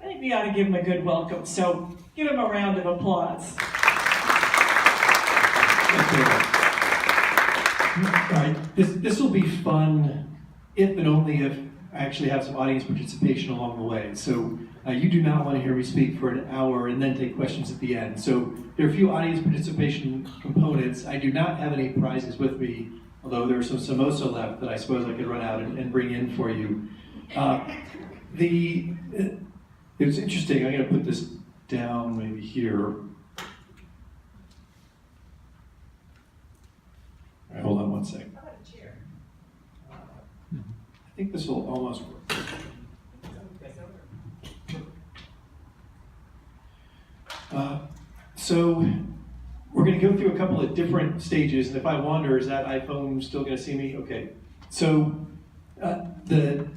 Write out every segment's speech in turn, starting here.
I think we ought to give him a good welcome. So give him a round of applause. All right, this will be fun if and only if I actually have some audience participation along the way. So you do not want to hear me speak for an hour and then take questions at the end. So there are a few audience participation components. I do not have any prizes with me, although there are some samosa left that I suppose I could run out and bring in for you. It's interesting, I'm going to put this down maybe here. All right, hold on one second. How about a chair? I think this will almost work. So we're going to go through a couple of different stages, and if I wander, is that iPhone still going to see me? Okay. So the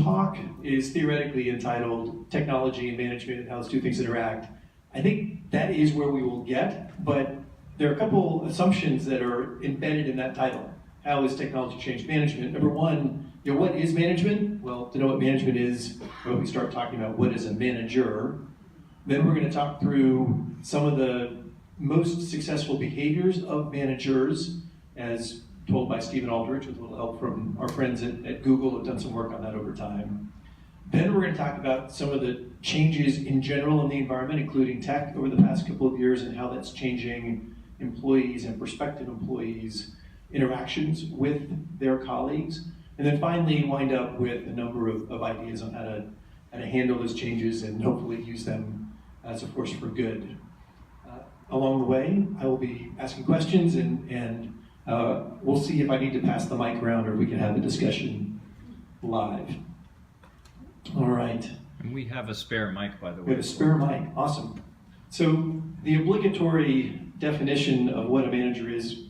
talk is theoretically entitled Technology and Management and How those two things interact. I think that is where we will get, but there are a couple assumptions that are embedded in that title. How has technology changed management? Number one, what is management? Well, to know what management is, we start talking about what is a manager. Then we're going to talk through some of the most successful behaviors of managers, as told by Stephen Aldrich, with a little help from our friends at Google who have done some work on that over time. Then we're going to talk about some of the changes in general in the environment, including tech over the past couple of years, and how that's changing employees and prospective employees' interactions with their colleagues. And then finally wind up with a number of ideas on how to handle those changes and hopefully use them as a force for good. Along the way, I will be asking questions and we'll see if I need to pass the mic around or if we can have a discussion live. All right. And we have a spare mic, by the way. We have a spare mic, awesome. So the obligatory definition of what a manager is,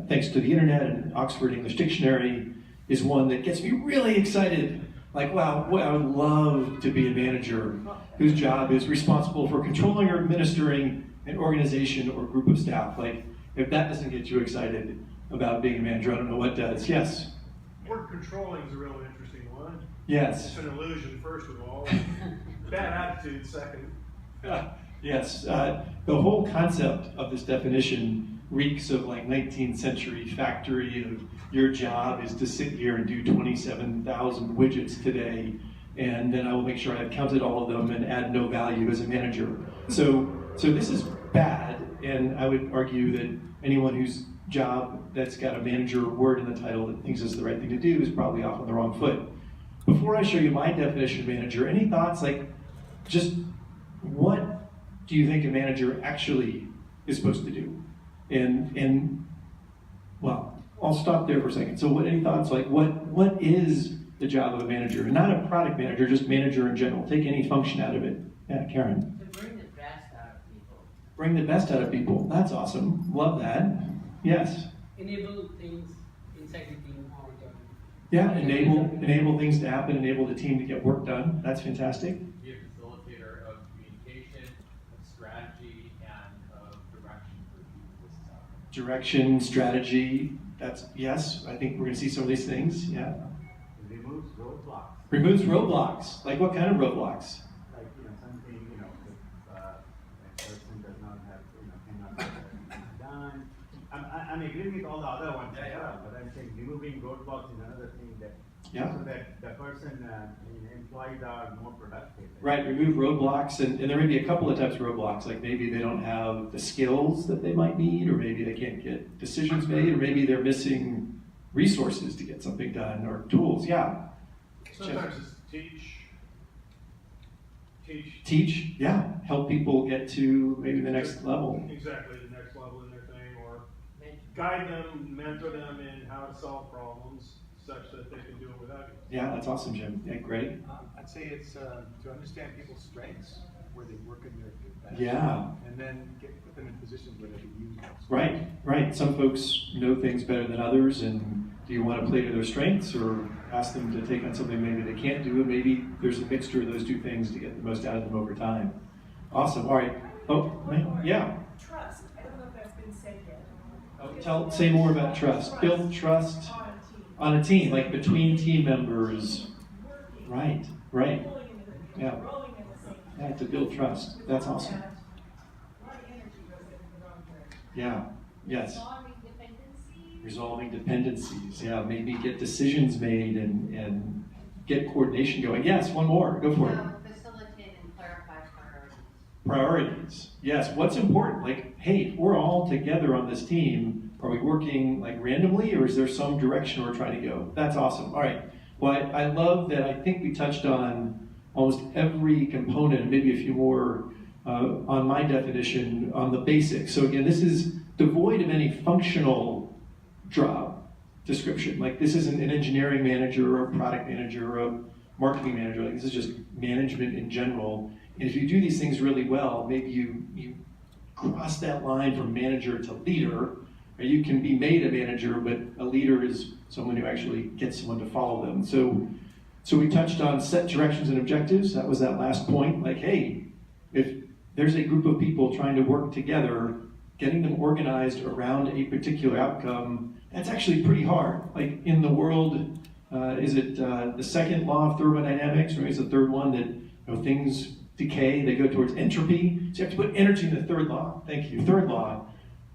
thanks to the internet and Oxford English Dictionary, is one that gets me really excited. Like, wow, I would love to be a manager whose job is responsible for controlling or administering an organization or group of staff. Like, if that doesn't get you excited about being a manager, I don't know what does. Yes? The word controlling is a real interesting one. Yes. It's an illusion, first of all. Bad attitude, second. Yes. The whole concept of this definition reeks of like 19th century factory of your job is to sit here and do 27,000 widgets today, and then I will make sure I've counted all of them and add no value as a manager. So this is bad, and I would argue that anyone whose job that's got a manager word in the title that thinks it's the right thing to do is probably off on the wrong foot. Before I show you my definition of manager, any thoughts, like, just what do you think a manager actually is supposed to do? And well, I'll stop there for a second. So any thoughts, like what is the job of a manager? And not a product manager, just manager in general. Take any function out of it. Yeah, Karen. To bring the best out of people. Bring the best out of people. That's awesome. Love that. Yes. Enable things inside the team or your. Yeah, enable things to happen, enable the team to get work done. That's fantastic. Be a facilitator of communication, of strategy, and of direction for people. Direction, strategy, that's, yes, I think we're going to see some of these things, yeah. It removes roadblocks. Removes roadblocks. Like what kind of roadblocks? Like, something, if a person does not have, cannot get something done. I'm agreeing with all the other ones, but I'm saying removing roadblocks is another thing that, Yeah. so that the person, employees are more productive. Right, remove roadblocks, and there may be a couple of types of roadblocks, like maybe they don't have the skills that they might need, or maybe they can't get decisions made, or maybe they're missing resources to get something done, or tools, yeah. Sometimes it's Teach, yeah, help people get to maybe the next level. Exactly, the next level in their thing, or guide them, mentor them in how to solve problems such that they can do it without you. Yeah, that's awesome, Jim. Yeah, great. I'd say it's to understand people's strengths, where they work in their best. Yeah. And then put them in positions where they can use those. Right. Some folks know things better than others, and do you want to play to their strengths or ask them to take on something maybe they can't do, and maybe there's a mixture of those two things to get the most out of them over time. Awesome. All right. Oh, yeah. Trust. I don't know if that's been said yet. Say more about trust. Build trust on a team, like between team members. Right. Yeah. Rowing in the same Yeah, to build trust. That's awesome. A lot of energy goes into the wrong direction. Yeah, yes. Resolving dependencies. Resolving dependencies, yeah, maybe get decisions made and get coordination going. Yes, one more, go for it. Facilitate and clarify priorities. Priorities, yes, what's important? Like, hey, we're all together on this team. Are we working like randomly, or is there some direction we're trying to go? That's awesome. All right, well, I love that. I think we touched on almost every component, maybe a few more on my definition on the basics. So again, this is devoid of any functional job description. Like, this isn't an engineering manager or a product manager or a marketing manager. Like, this is just management in general. And if you do these things really well, maybe you cross that line from manager to leader. Or you can be made a manager, but a leader is someone who actually gets someone to follow them. So we touched on set directions and objectives. That was that last point. Like, hey, if there's a group of people trying to work together, getting them organized around a particular outcome, that's actually pretty hard. Like, in the world, is it the second law of thermodynamics, or maybe it's the third one, that things decay, they go towards entropy. So you have to put energy in the third law. Thank you. Third law.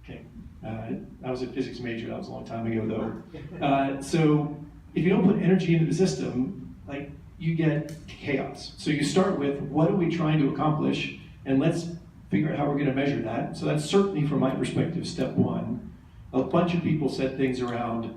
Okay. I was a physics major. That was a long time ago, though. So if you don't put energy into the system, like, you get chaos. So you start with, what are we trying to accomplish? And let's figure out how we're going to measure that. So that's certainly, from my perspective, step one. A bunch of people said things around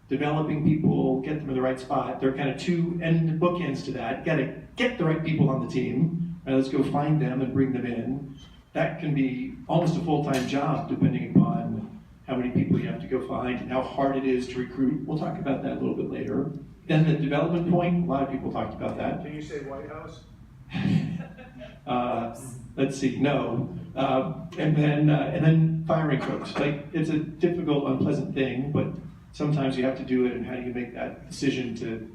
developing people, get them in the right spot. There are kind of two bookends to that. You got to get the right people on the team. Right, let's go find them and bring them in. That can be almost a full-time job, depending upon how many people you have to go find and how hard it is to recruit. We'll talk about that a little bit later. Then the development point, a lot of people talked about that. Can you say White House? Let's see, no. And then firing folks. Like, it's a difficult, unpleasant thing, but sometimes you have to do it, and how do you make that decision to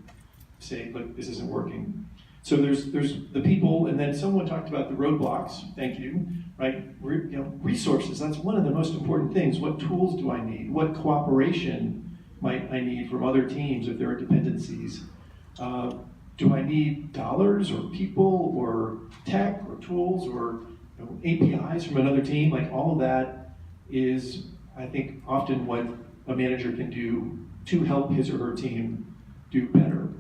say, look, this isn't working. So there's the people, and then someone talked about the roadblocks, thank you, right? Resources, that's one of the most important things. What tools do I need? What cooperation might I need from other teams if there are dependencies? Do I need dollars or people or tech or tools or APIs from another team? Like, all of that is, I think, often what a manager can do to help his or her team do better.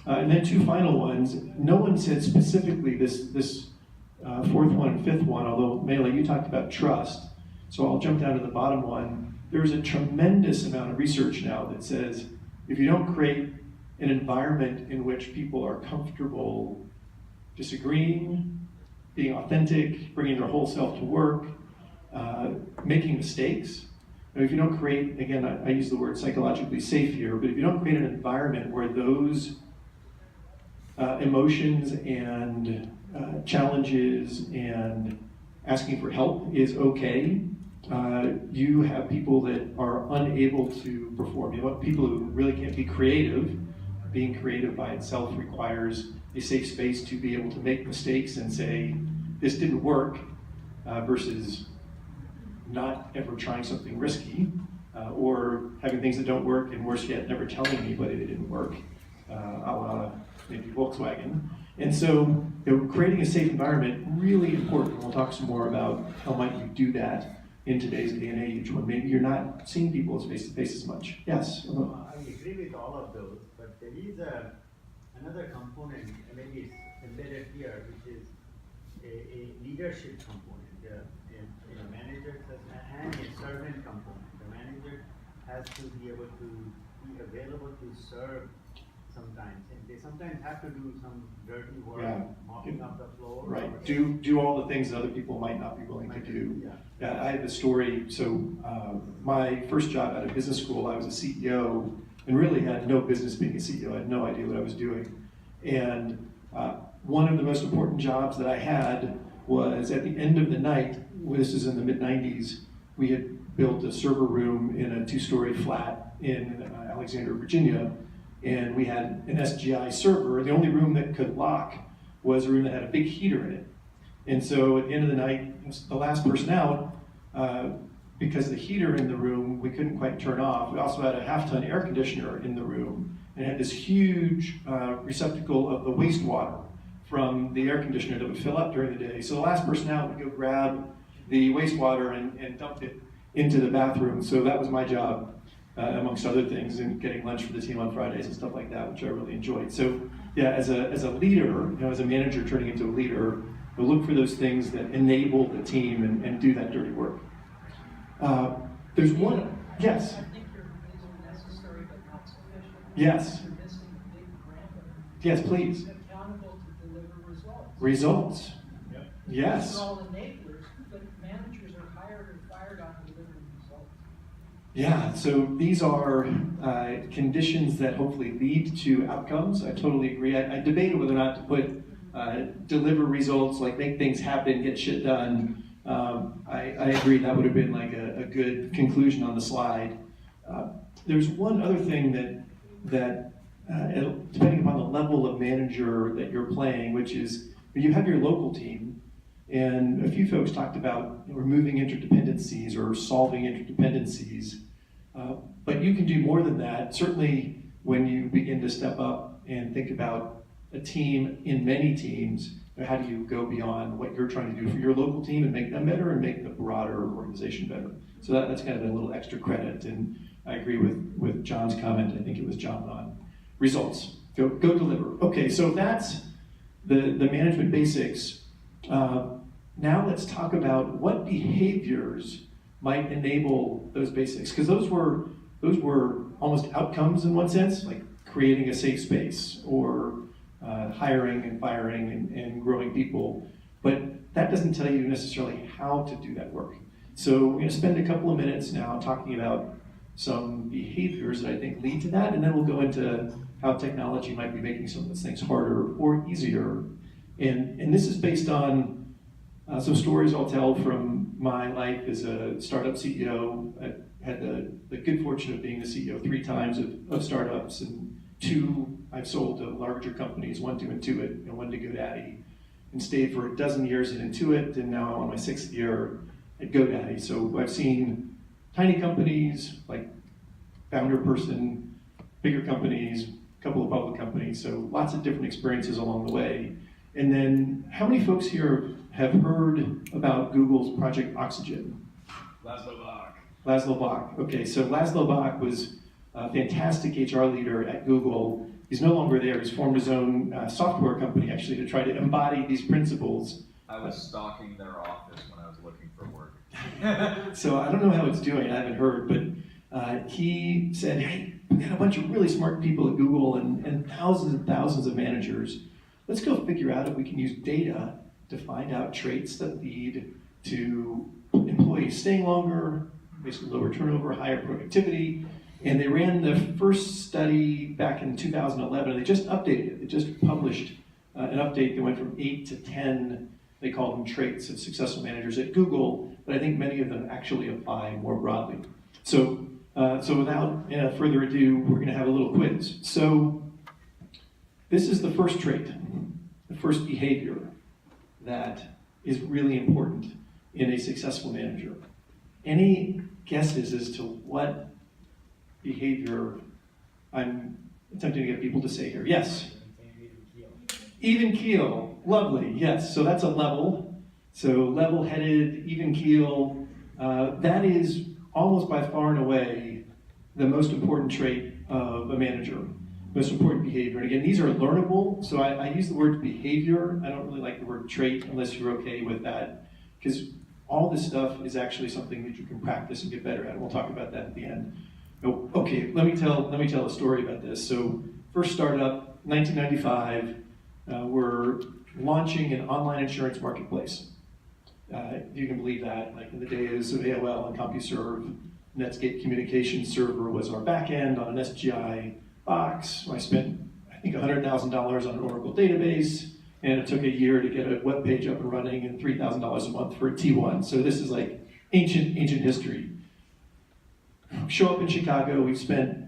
And then two final ones. No one said specifically this fourth one and fifth one, although Mela, you talked about trust. So I'll jump down to the bottom one. There's a tremendous amount of research now that says if you don't create an environment in which people are comfortable disagreeing, being authentic, bringing their whole self to work, making mistakes. And if you don't create, again, I use the word psychologically safe here, but if you don't create an environment where those emotions and challenges and asking for help is okay, you have people that are unable to perform. You have people who really can't be creative. Being creative by itself requires a safe space to be able to make mistakes and say, this didn't work, versus not ever trying something risky, or having things that don't work, and worse yet, never telling anybody they didn't work, a la maybe Volkswagen. And so creating a safe environment, really important. We'll talk some more about how might you do that in today's day and age when maybe you're not seeing people as face-to-face as much. Yes? I agree with all of those, but there is another component, maybe it's embedded here, which is a leadership component. A manager and a servant component. The manager has to be able to be available to serve sometimes, and they sometimes have to do some dirty work, mopping up the floor. Right. Do all the things that other people might not be willing to do. Yeah. I have a story. So my first job out of business school, I was a CEO and really had no business being a CEO. I had no idea what I was doing. And one of the most important jobs that I had was at the end of the night. This is in the mid-90s. We had built a server room in a 2-story flat in Alexandria, Virginia. And we had an SGI server. The only room that could lock was a room that had a big heater in it. And so at the end of the night, the last person out, because the heater in the room we couldn't quite turn off. We also had a half-ton air conditioner in the room, and it had this huge receptacle of the wastewater from the air conditioner that would fill up during the day. So the last person out would go grab the wastewater and dump it into the bathroom. So that was my job, amongst other things, and getting lunch for the team on Fridays and stuff like that, which I really enjoyed. So yeah, as a leader, as a manager turning into a leader, we'll look for those things that enable the team and do that dirty work. There's one, yes. I think your reviews are necessary but not sufficient. Yes. You're missing a big parameter. Yes, please. Accountable to deliver results. Results. Yep. Yes. These are all enablers, but managers are hired or fired on delivering results. Yeah, so these are conditions that hopefully lead to outcomes. I totally agree. I debated whether or not to put deliver results, like make things happen, get shit done. I agree that would have been like a good conclusion on the slide. There's one other thing that depending upon the level of manager that you're playing, which is you have your local team, and a few folks talked about removing interdependencies or solving interdependencies, but you can do more than that. Certainly when you begin to step up and think about a team in many teams, how do you go beyond what you're trying to do for your local team and make them better and make the broader organization better? So that's kind of a little extra credit, and I agree with John's comment. I think it was John on results. Go deliver. Okay, so that's the management basics. Now let's talk about what behaviors might enable those basics, because those were almost outcomes in one sense, like creating a safe space or hiring and firing and growing people, but that doesn't tell you necessarily how to do that work. So we're going to spend a couple of minutes now talking about some behaviors that I think lead to that, and then we'll go into how technology might be making some of those things harder or easier. And this is based on some stories I'll tell from my life as a startup CEO. I had the good fortune of being the CEO 3 times of startups, and 2 I've sold to larger companies, 1 to Intuit and 1 to GoDaddy, and stayed for 12 years in Intuit, and now I'm on my 6th year at GoDaddy. So I've seen tiny companies, like founder person, bigger companies, a couple of public companies, so lots of different experiences along the way. And then, how many folks here have heard about Google's Project Oxygen? Laszlo Bock. Okay, so Laszlo Bock was a fantastic HR leader at Google. He's no longer there. He's formed his own software company, actually, to try to embody these principles. I was stalking their office when I was looking for work. So I don't know how it's doing. I haven't heard, but he said, hey, we got a bunch of really smart people at Google and thousands of managers. Let's go figure out if we can use data to find out traits that lead to employees staying longer, basically lower turnover, higher productivity. And they ran the first study back in 2011, and they just updated it. They just published an update that went from 8 to 10, they call them traits of successful managers at Google, but I think many of them actually apply more broadly. So without further ado, we're going to have a little quiz. So this is the first trait, the first behavior that is really important in a successful manager. Any guesses as to what behavior I'm attempting to get people to say here? Yes? Even keel. Lovely, yes. So that's a level. So level-headed, even keel. That is almost by far and away the most important trait of a manager, most important behavior. And again, these are learnable. So I use the word behavior. I don't really like the word trait unless you're okay with that, because all this stuff is actually something that you can practice and get better at. We'll talk about that at the end. Oh, okay, let me tell a story about this. So first startup, 1995, we're launching an online insurance marketplace. You can believe that, like in the days of AOL and CompuServe, Netscape Communications Server was our backend on an SGI box. I spent, I think, $100,000 on an Oracle database, and it took a year to get a web page up and running and $3,000 a month for a T1. So this is like ancient history. Show up in Chicago, we've spent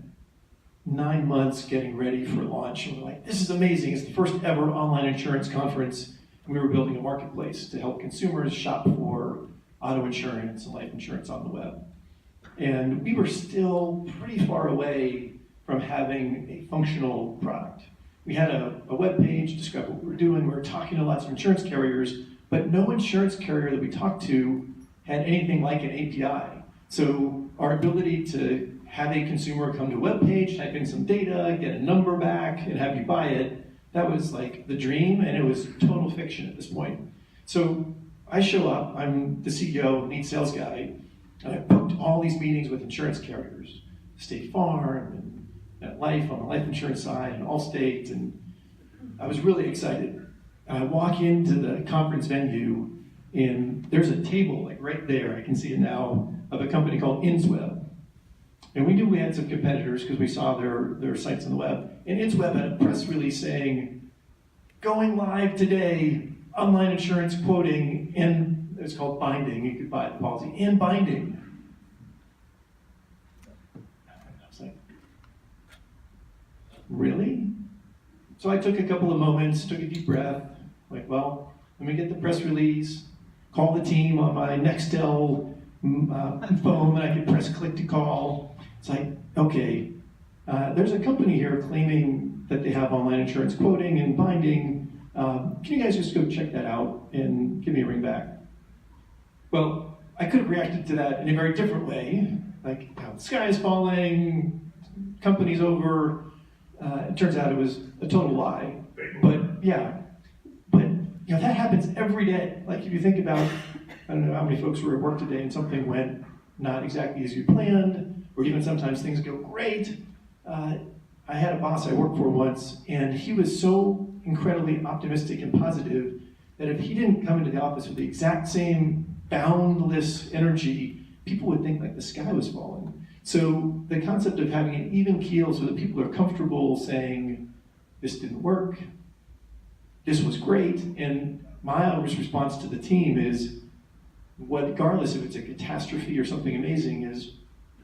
9 months getting ready for launch, and we're like, this is amazing. It's the first ever online insurance conference. We were building a marketplace to help consumers shop for auto insurance and life insurance on the web. And we were still pretty far away from having a functional product. we had a web page, described what we were doing. We were talking to lots of insurance carriers, but no insurance carrier that we talked to had anything like an API. So our ability to have a consumer come to a web page, type in some data, get a number back, and have you buy it, that was like the dream, and it was total fiction at this point. So I show up, I'm the CEO, lead sales guy, and I booked all these meetings with insurance carriers, State Farm, and MetLife on the life insurance side, and Allstate, and I was really excited. And I walk into the conference venue, and there's a table like right there, I can see it now, of a company called Intuit. And we knew we had some competitors because we saw their sites on the web. And Intuit had a press release saying, going live today, online insurance quoting, and it's called binding, you could buy the policy, and binding. I was like, really? So I took a couple of moments, took a deep breath, like, well, let me get the press release, call the team on my Nextel phone, and I could press click to call. It's like, okay, there's a company here claiming that they have online insurance quoting and binding. Can you guys just go check that out and give me a ring back? Well, I could have reacted to that in a very different way, like, the sky is falling, company's over. It turns out it was a total lie. But yeah, that happens every day. Like if you think about, I don't know how many folks were at work today and something went not exactly as you planned, or even sometimes things go great. I had a boss I worked for once, and he was so incredibly optimistic and positive that if he didn't come into the office with the exact same boundless energy, people would think like the sky was falling. So the concept of having an even keel so that people are comfortable saying, this didn't work, this was great, and my always response to the team is, regardless if it's a catastrophe or something amazing, is,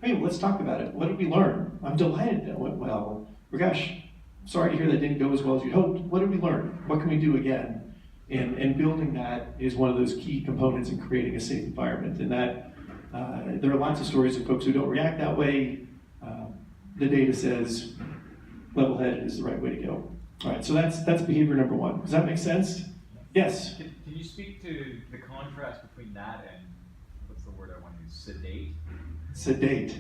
hey, well, let's talk about it. What did we learn? I'm delighted that went well. Or gosh, sorry to hear that didn't go as well as you hoped. What did we learn? What can we do again? And building that is one of those key components in creating a safe environment. And that there are lots of stories of folks who don't react that way. The data says level-headed is the right way to go. All right, so that's behavior number one. Does that make sense? Yes? Can you speak to the contrast between that and, what's the word I want to use, sedate? Sedate.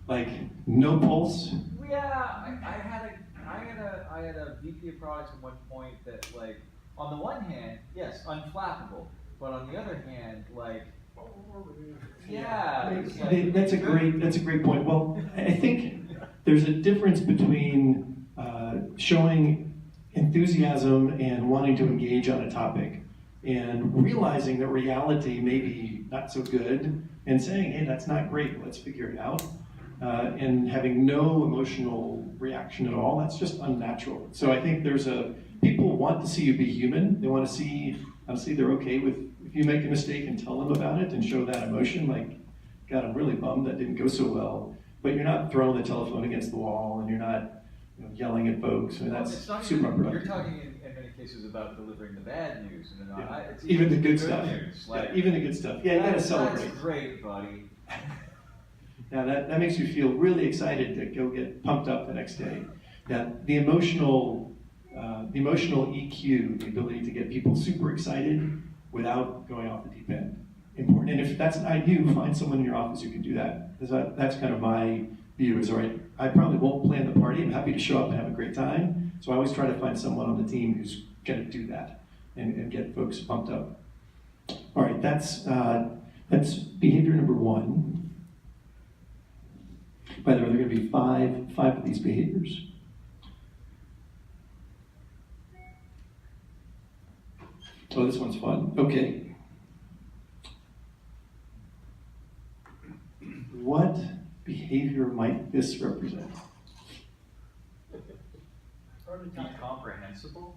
Like, no pulse? Yeah, I had a VP of products at one point that, like, on the one hand, yes, unflappable, but on the other hand, like, yeah. That's a great point. Well, I think there's a difference between showing enthusiasm and wanting to engage on a topic and realizing that reality may be not so good and saying, hey, that's not great, let's figure it out. And having no emotional reaction at all, that's just unnatural. So I think people want to see you be human. They want to see, honestly, they're okay with, if you make a mistake and tell them about it and show that emotion, like, God, I'm really bummed that didn't go so well. But you're not throwing the telephone against the wall and you're not yelling at folks. I mean, that's super unproductive. You're talking in many cases about delivering the bad news. And it's even the good stuff. News. Like, even the good stuff. Yeah, you gotta celebrate. That's great, buddy. Now that makes you feel really excited to go get pumped up the next day. Now the emotional EQ, the ability to get people super excited without going off the deep end, important. And if that's not you, find someone in your office who can do that. That's kind of my view is, all right, I probably won't plan the party. I'm happy to show up and have a great time. So I always try to find someone on the team who's gonna do that and get folks pumped up. All right, that's behavior number one. By the way, there are going to be five of these behaviors. Oh, this one's fun. Okay. What behavior might this represent? Incomprehensible?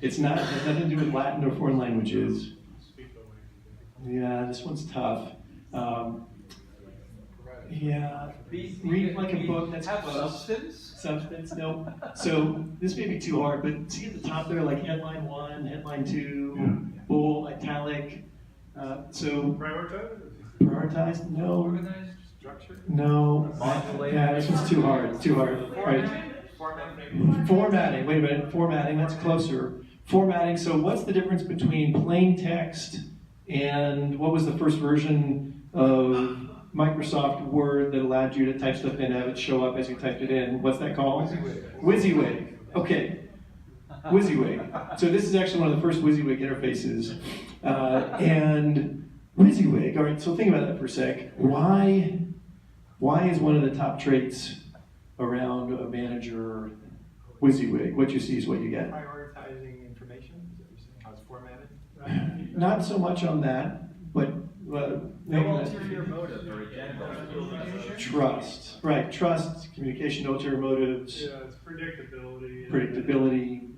It's not. It has nothing to do with Latin or foreign languages. Speak the language. Yeah, this one's tough. Yeah, read like a book that's have close. substance? Substance, no. So this may be too hard, but see at the top there, like headline 1, headline 2, bold, italic. So Prioritize? no. Organized, structured? No. Modulated. Yeah, this one's too hard. Right. Formatting, wait a minute, formatting, that's closer. Formatting, so what's the difference between plain text and what was the first version of Microsoft Word that allowed you to type stuff in and have it show up as you typed it in? What's that called? WYSIWYG. Okay. WYSIWYG. So this is actually one of the first WYSIWYG interfaces. And WYSIWYG, all right, so think about that for a sec. Why is one of the top traits around a manager WYSIWYG? What you see is what you get. Prioritizing information, is that what you're saying, how it's formatted? Not so much on that, but No ulterior motive or agenda. trust, right? Trust, communication, no ulterior motives, Yeah, it's predictability. predictability.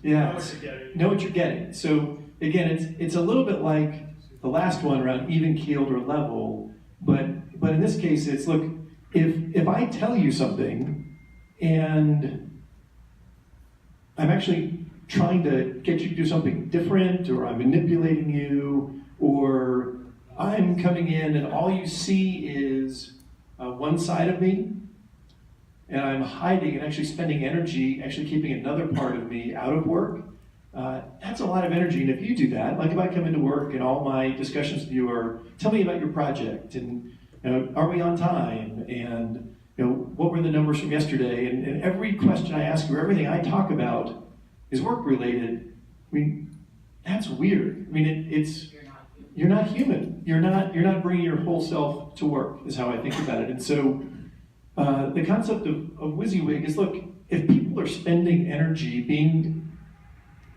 Yeah, Know what you're getting. know what you're getting. So again, it's a little bit like the last one around even keeled or level, but in this case, it's look, if I tell you something and I'm actually trying to get you to do something different, or I'm manipulating you, or I'm coming in and all you see is one side of me, and I'm hiding and actually spending energy, actually keeping another part of me out of work, that's a lot of energy. And if you do that, like if I come into work and all my discussions with you are, tell me about your project, and are we on time, and what were the numbers from yesterday, and every question I ask you, everything I talk about is work related. I mean, that's weird. I mean, it's you're not human. You're not bringing your whole self to work, is how I think about it. And so the concept of WYSIWYG is, look, if people are spending energy being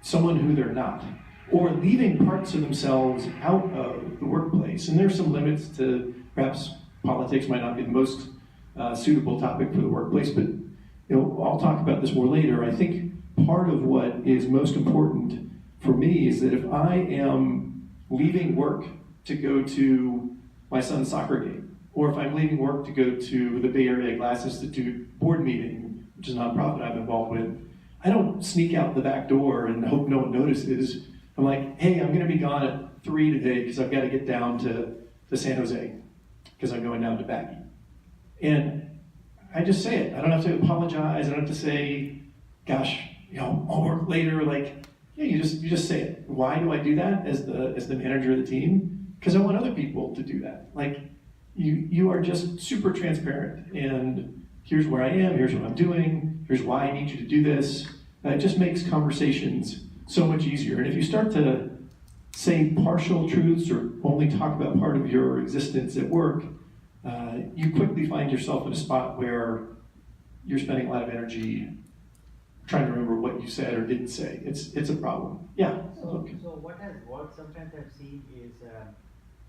someone who they're not, or leaving parts of themselves out of the workplace, and there's some limits to, perhaps politics might not be the most suitable topic for the workplace, but I'll talk about this more later. I think part of what is most important for me is that if I am leaving work to go to my son's soccer game, or if I'm leaving work to go to the Bay Area Glass Institute board meeting, which is a nonprofit I'm involved with, I don't sneak out the back door and hope no one notices. I'm like, hey, I'm gonna be gone at 3 today because I've got to get down to San Jose because I'm going down to Baggy. And I just say it. I don't have to apologize. I don't have to say, gosh, I'll work later. Like, yeah, you just say it. Why do I do that as the manager of the team? Because I want other people to do that. Like, you are just super transparent, and here's where I am, here's what I'm doing, here's why I need you to do this. It just makes conversations so much easier. And if you start to say partial truths or only talk about part of your existence at work, you quickly find yourself in a spot where you're spending a lot of energy trying to remember what you said or didn't say. It's a problem. Yeah. So what sometimes I've seen is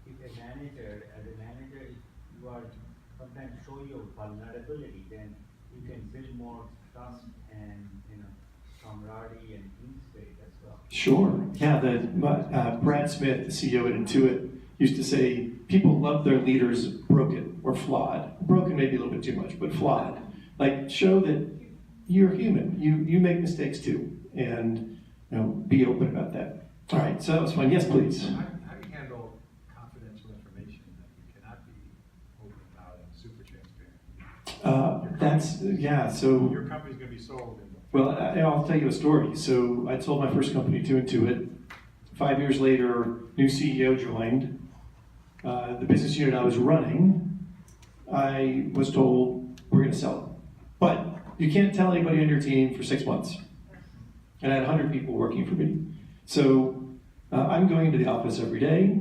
if a manager, if you are sometimes show your vulnerability, then you can build more trust and camaraderie and team spirit as well. Sure. Yeah. Brad Smith, the CEO at Intuit, used to say people love their leaders broken or flawed. Broken maybe a little bit too much, but flawed. Like, show that you're human. You make mistakes too, and be open about that. All right. So that was fun. Yes, please. How do you handle confidential information that you cannot be open about and super transparent? So Your company's going to be sold. Well, I'll tell you a story. So I sold my first company to Intuit. 5 years later, new CEO joined. The business unit I was running, I was told, we're going to sell it. But you can't tell anybody on your team for 6 months. And I had 100 people working for me. So I'm going into the office every day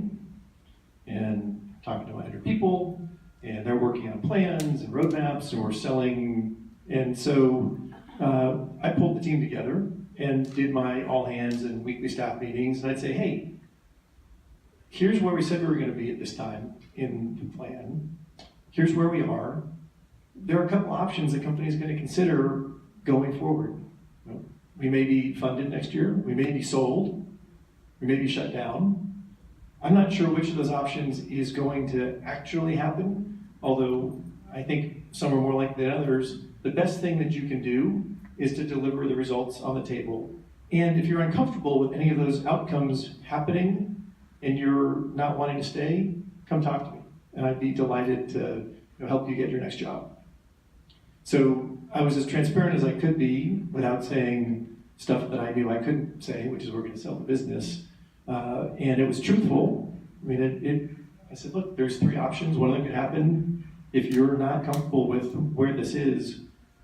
and talking to 100 people, and they're working on plans and roadmaps, and we're selling. And so I pulled the team together and did my all hands and weekly staff meetings, and I'd say, hey, here's where we said we were going to be at this time in the plan. Here's where we are. There are a couple options the company is going to consider going forward. We may be funded next year. We may be sold. We may be shut down. I'm not sure which of those options is going to actually happen, although I think some are more likely than others. The best thing that you can do is to deliver the results on the table. And if you're uncomfortable with any of those outcomes happening and you're not wanting to stay, come talk to me. And I'd be delighted to help you get your next job. So I was as transparent as I could be without saying stuff that I knew I couldn't say, which is we're going to sell the business. And it was truthful. I mean, I said, look, there's 3 options. One of them could happen. If you're not comfortable with where this is,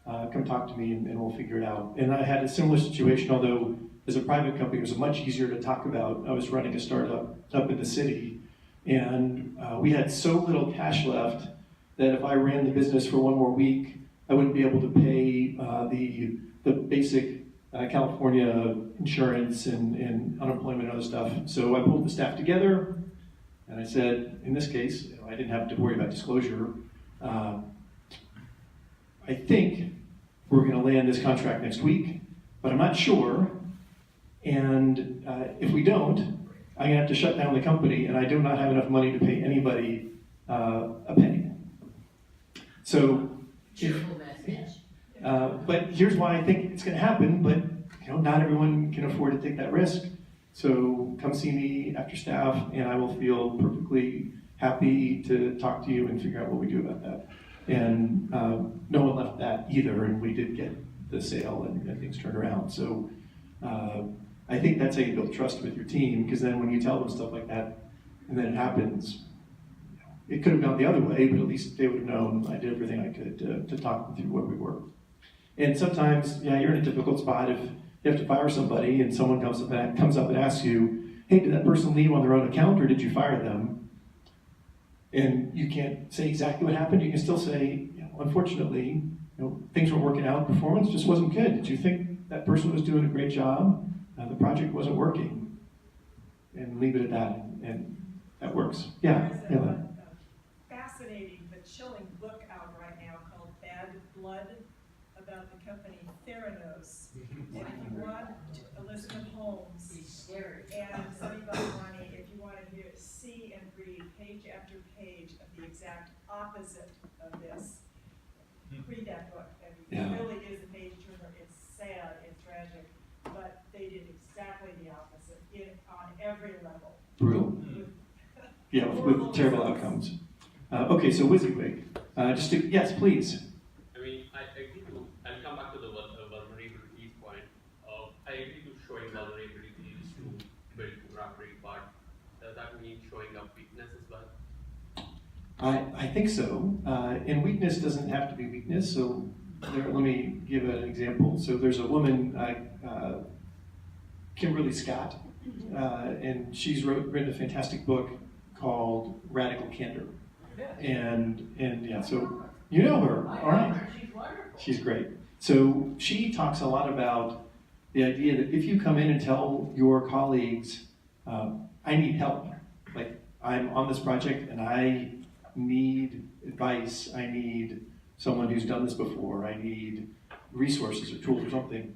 come talk to me and we'll figure it out. And I had a similar situation, although as a private company, it was much easier to talk about. I was running a startup up in the city, and we had so little cash left that if I ran the business for 1 more week, I wouldn't be able to pay the basic California insurance and unemployment and other stuff. So I pulled the staff together, and I said, in this case, I didn't have to worry about disclosure. I think we're going to land this contract next week, but I'm not sure. And if we don't, I'm going to have to shut down the company, and I do not have enough money to pay anybody a penny. So, Cheerful message. but here's why I think it's going to happen. But not everyone can afford to take that risk. So come see me after staff, and I will feel perfectly happy to talk to you and figure out what we do about that. And no one left that either, and we did get the sale and things turned around. So I think that's how you build trust with your team, because then when you tell them stuff like that, and then it happens, it could have gone the other way, but at least they would have known I did everything I could to talk them through where we were. And sometimes, you're in a difficult spot if you have to fire somebody and someone comes up and asks you, hey, did that person leave on their own account or did you fire them? And you can't say exactly what happened. You can still say, unfortunately, things weren't working out, performance just wasn't good. Did you think that person was doing a great job? The project wasn't working. And leave it at that, and that works. Yeah. There's a fascinating but chilling book out right now called Bad Blood about the company Theranos. And if you want Elizabeth Holmes It's scary. and Sonny Balwani, if you want to see and read page after page of the exact opposite of this, read that book. And it really is a page turner. It's sad, it's tragic, but they did exactly the opposite on every level. Brutal. Yeah, with terrible outcomes. Okay, so WYSIWYG. Yes, please. I mean, I agree to, I'll come back to the vulnerabilities point. I agree to showing vulnerabilities to build rapidly, but does that mean showing up weakness as well? I think so. And weakness doesn't have to be weakness. So let me give an example. So there's a woman, Kimberly Scott, and she's written a fantastic book called Radical Candor. And yeah, so you know her, all right? She's wonderful. She's great. So she talks a lot about the idea that if you come in and tell your colleagues, I need help, like I'm on this project and I need advice, I need someone who's done this before, I need resources or tools or something,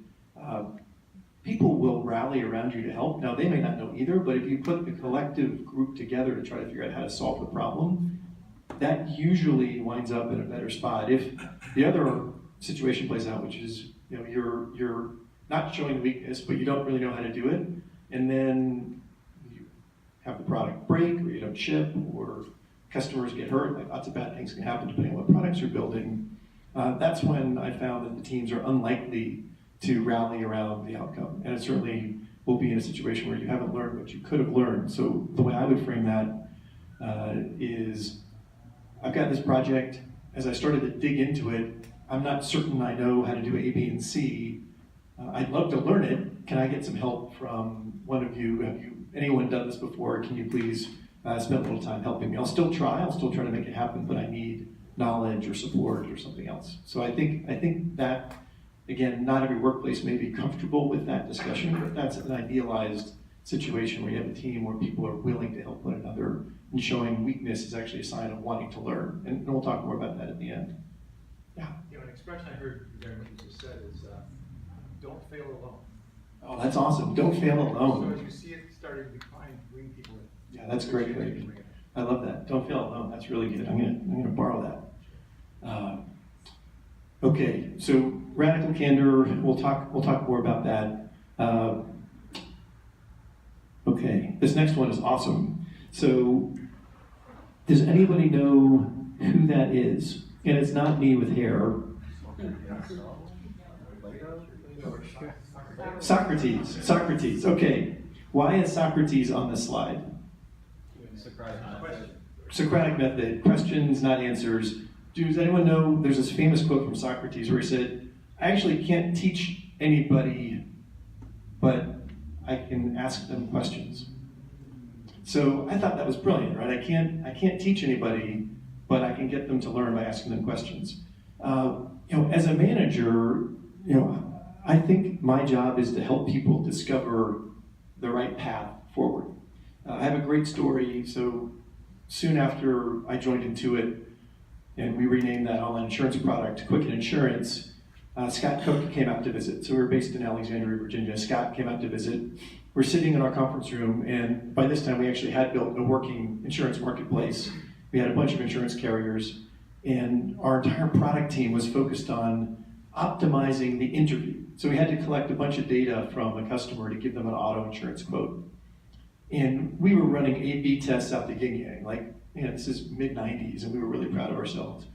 people will rally around you to help. Now, they may not know either, but if you put the collective group together to try to figure out how to solve the problem, that usually winds up in a better spot. If the other situation plays out, which is you're not showing weakness, but you don't really know how to do it, and then you have the product break, or you don't ship, or customers get hurt, like lots of bad things can happen depending on what products you're building. That's when I found that the teams are unlikely to rally around the outcome. And it certainly will be in a situation where you haven't learned what you could have learned. So the way I would frame that is, I've got this project. As I started to dig into it, I'm not certain I know how to do A, B, and C. I'd love to learn it. Can I get some help from one of you? Have anyone done this before? Can you please spend a little time helping me? I'll still try to make it happen, but I need knowledge or support or something else. So I think that, again, not every workplace may be comfortable with that discussion, but that's an idealized situation where you have a team where people are willing to help one another, and showing weakness is actually a sign of wanting to learn. And we'll talk more about that at the end. Yeah. An expression I heard regarding what you just said is, don't fail alone. Oh, that's awesome. Don't fail So alone. as you see it starting to decline, bring people in. Yeah, that's great, Greg. I love that. Don't fail alone. That's really good. I'm gonna borrow that. Okay, so radical candor. We'll talk more about that. Okay, this next one is awesome. So, does anybody know who that is? And it's not me with hair. Socrates, okay. Why is Socrates on this slide? Socratic method, questions, not answers. Does anyone know, there's this famous quote from Socrates where he said, I actually can't teach anybody, but I can ask them questions. So I thought that was brilliant, right? I can't teach anybody, but I can get them to learn by asking them questions. As a manager, I think my job is to help people discover the right path forward. I have a great story. So soon after I joined Intuit, and we renamed that online insurance product Quicken Insurance, Scott Cook came out to visit. So we were based in Alexandria, Virginia. Scott came out to visit. We're sitting in our conference room, and by this time we actually had built a working insurance marketplace. We had a bunch of insurance carriers, and our entire product team was focused on optimizing the interview. So we had to collect a bunch of data from a customer to give them an auto insurance quote. And we were running A/B tests out the yin-yang, this is mid-90s, and we were really proud of ourselves.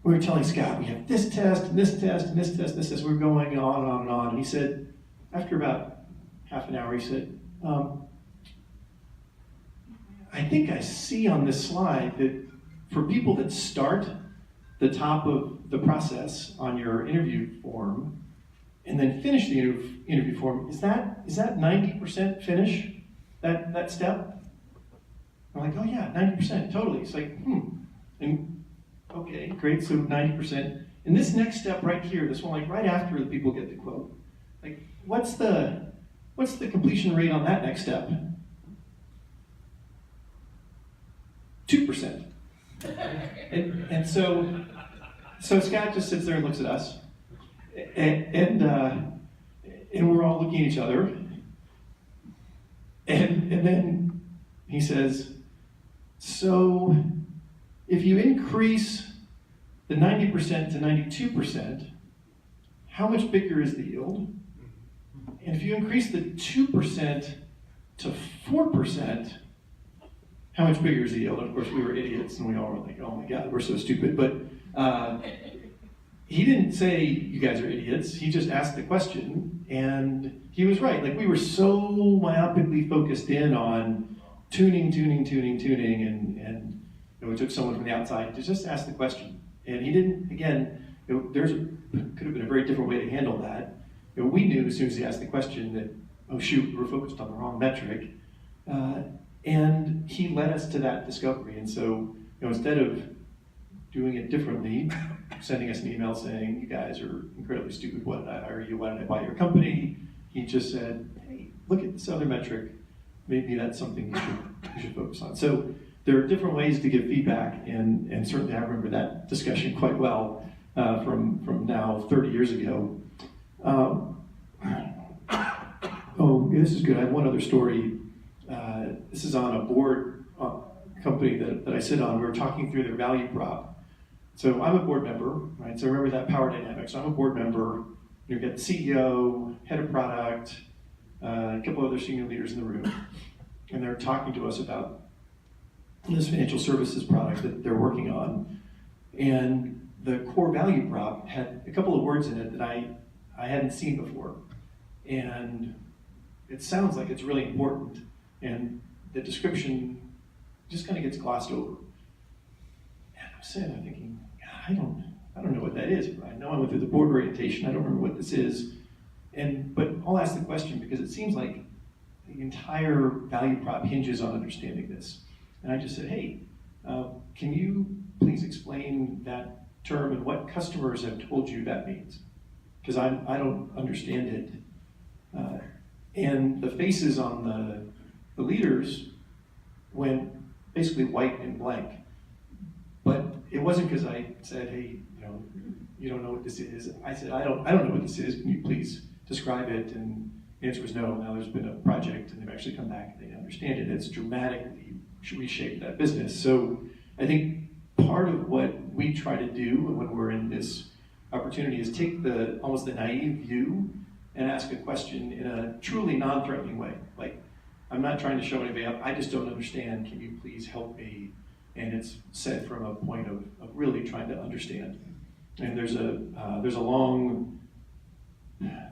We were telling Scott, we have this test, and this test, and this test, and this test. We were going on and on and on. And he said, after about half an hour, he said, I think I see on this slide that for people that start the top of the process on your interview form and then finish the interview form, is that 90% finish, that step? I'm like, oh yeah, 90%, totally. It's like, and okay, great, so 90%. And this next step right here, this one, right after the people get the quote, what's the completion rate on that next step? 2%. And so Scott just sits there and looks at us, and we're all looking at each other, and then he says, so if you increase the 90% to 92%, how much bigger is the yield? And if you increase the 2% to 4%, how much bigger is the yield? And of course, we were idiots, and we all were like, oh my God, we're so stupid. But he didn't say, you guys are idiots. He just asked the question, and he was right. We were so myopically focused in on tuning, and we took someone from the outside to just ask the question. And he didn't, again, could have been a very different way to handle that. We knew as soon as he asked the question that, oh shoot, we were focused on the wrong metric. And he led us to that discovery. And so, instead of doing it differently, sending us an email saying, you guys are incredibly stupid, why did I hire you, why did I buy your company? He just said, hey, look at this other metric. Maybe that's something you should focus on. So there are different ways to give feedback, and certainly I remember that discussion quite well from now 30 years ago. This is good. I have one other story. This is on a board company that I sit on. We were talking through their value prop. So I'm a board member, right? So remember that power dynamic. So I'm a board member. You get the CEO, head of product, a couple other senior leaders in the room, and they're talking to us about this financial services product that they're working on. And the core value prop had a couple of words in it that I hadn't seen before. And it sounds like it's really important, and the description just kind of gets glossed over. And I'm thinking, I don't know what that is. I know I went through the board orientation. I don't remember what this is. But I'll ask the question because it seems like the entire value prop hinges on understanding this. And I just said, hey, can you please explain that term and what customers have told you that means? Because I don't understand it. And the faces on the leaders went basically white and blank. But it wasn't because I said, hey, you don't know what this is. I said, I don't know what this is. Can you please describe it? And the answer was no. Now there's been a project, and they've actually come back and they understand it. It's dramatically reshaped that business. So I think part of what we try to do when we're in this opportunity is take almost the naive view and ask a question in a truly non-threatening way. Like, I'm not trying to show anybody up, I just don't understand, can you please help me? And it's said from a point of really trying to understand. And there's a long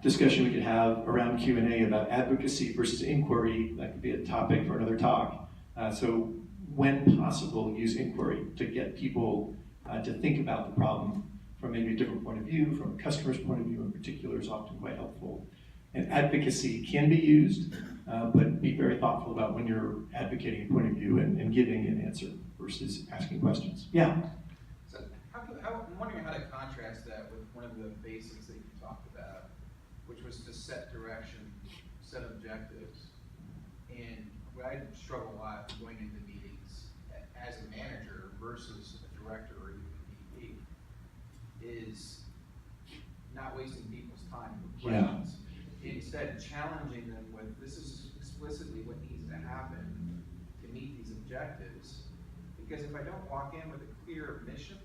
discussion we could have around Q&A about advocacy versus inquiry. That could be a topic for another talk. So when possible, use inquiry to get people to think about the problem from maybe a different point of view, from a customer's point of view in particular is often quite helpful. And advocacy can be used, but be very thoughtful about when you're advocating a point of view and giving an answer versus asking questions. Yeah? So I'm wondering how to contrast that with one of the basics that you talked about, which was to set direction, set objectives. And what I struggle a lot going into meetings as a manager versus a director or even a VP is not wasting people's time with questions. Instead, challenging them with, this is explicitly what needs to happen to meet these objectives. Because if I don't walk in with a clear mission,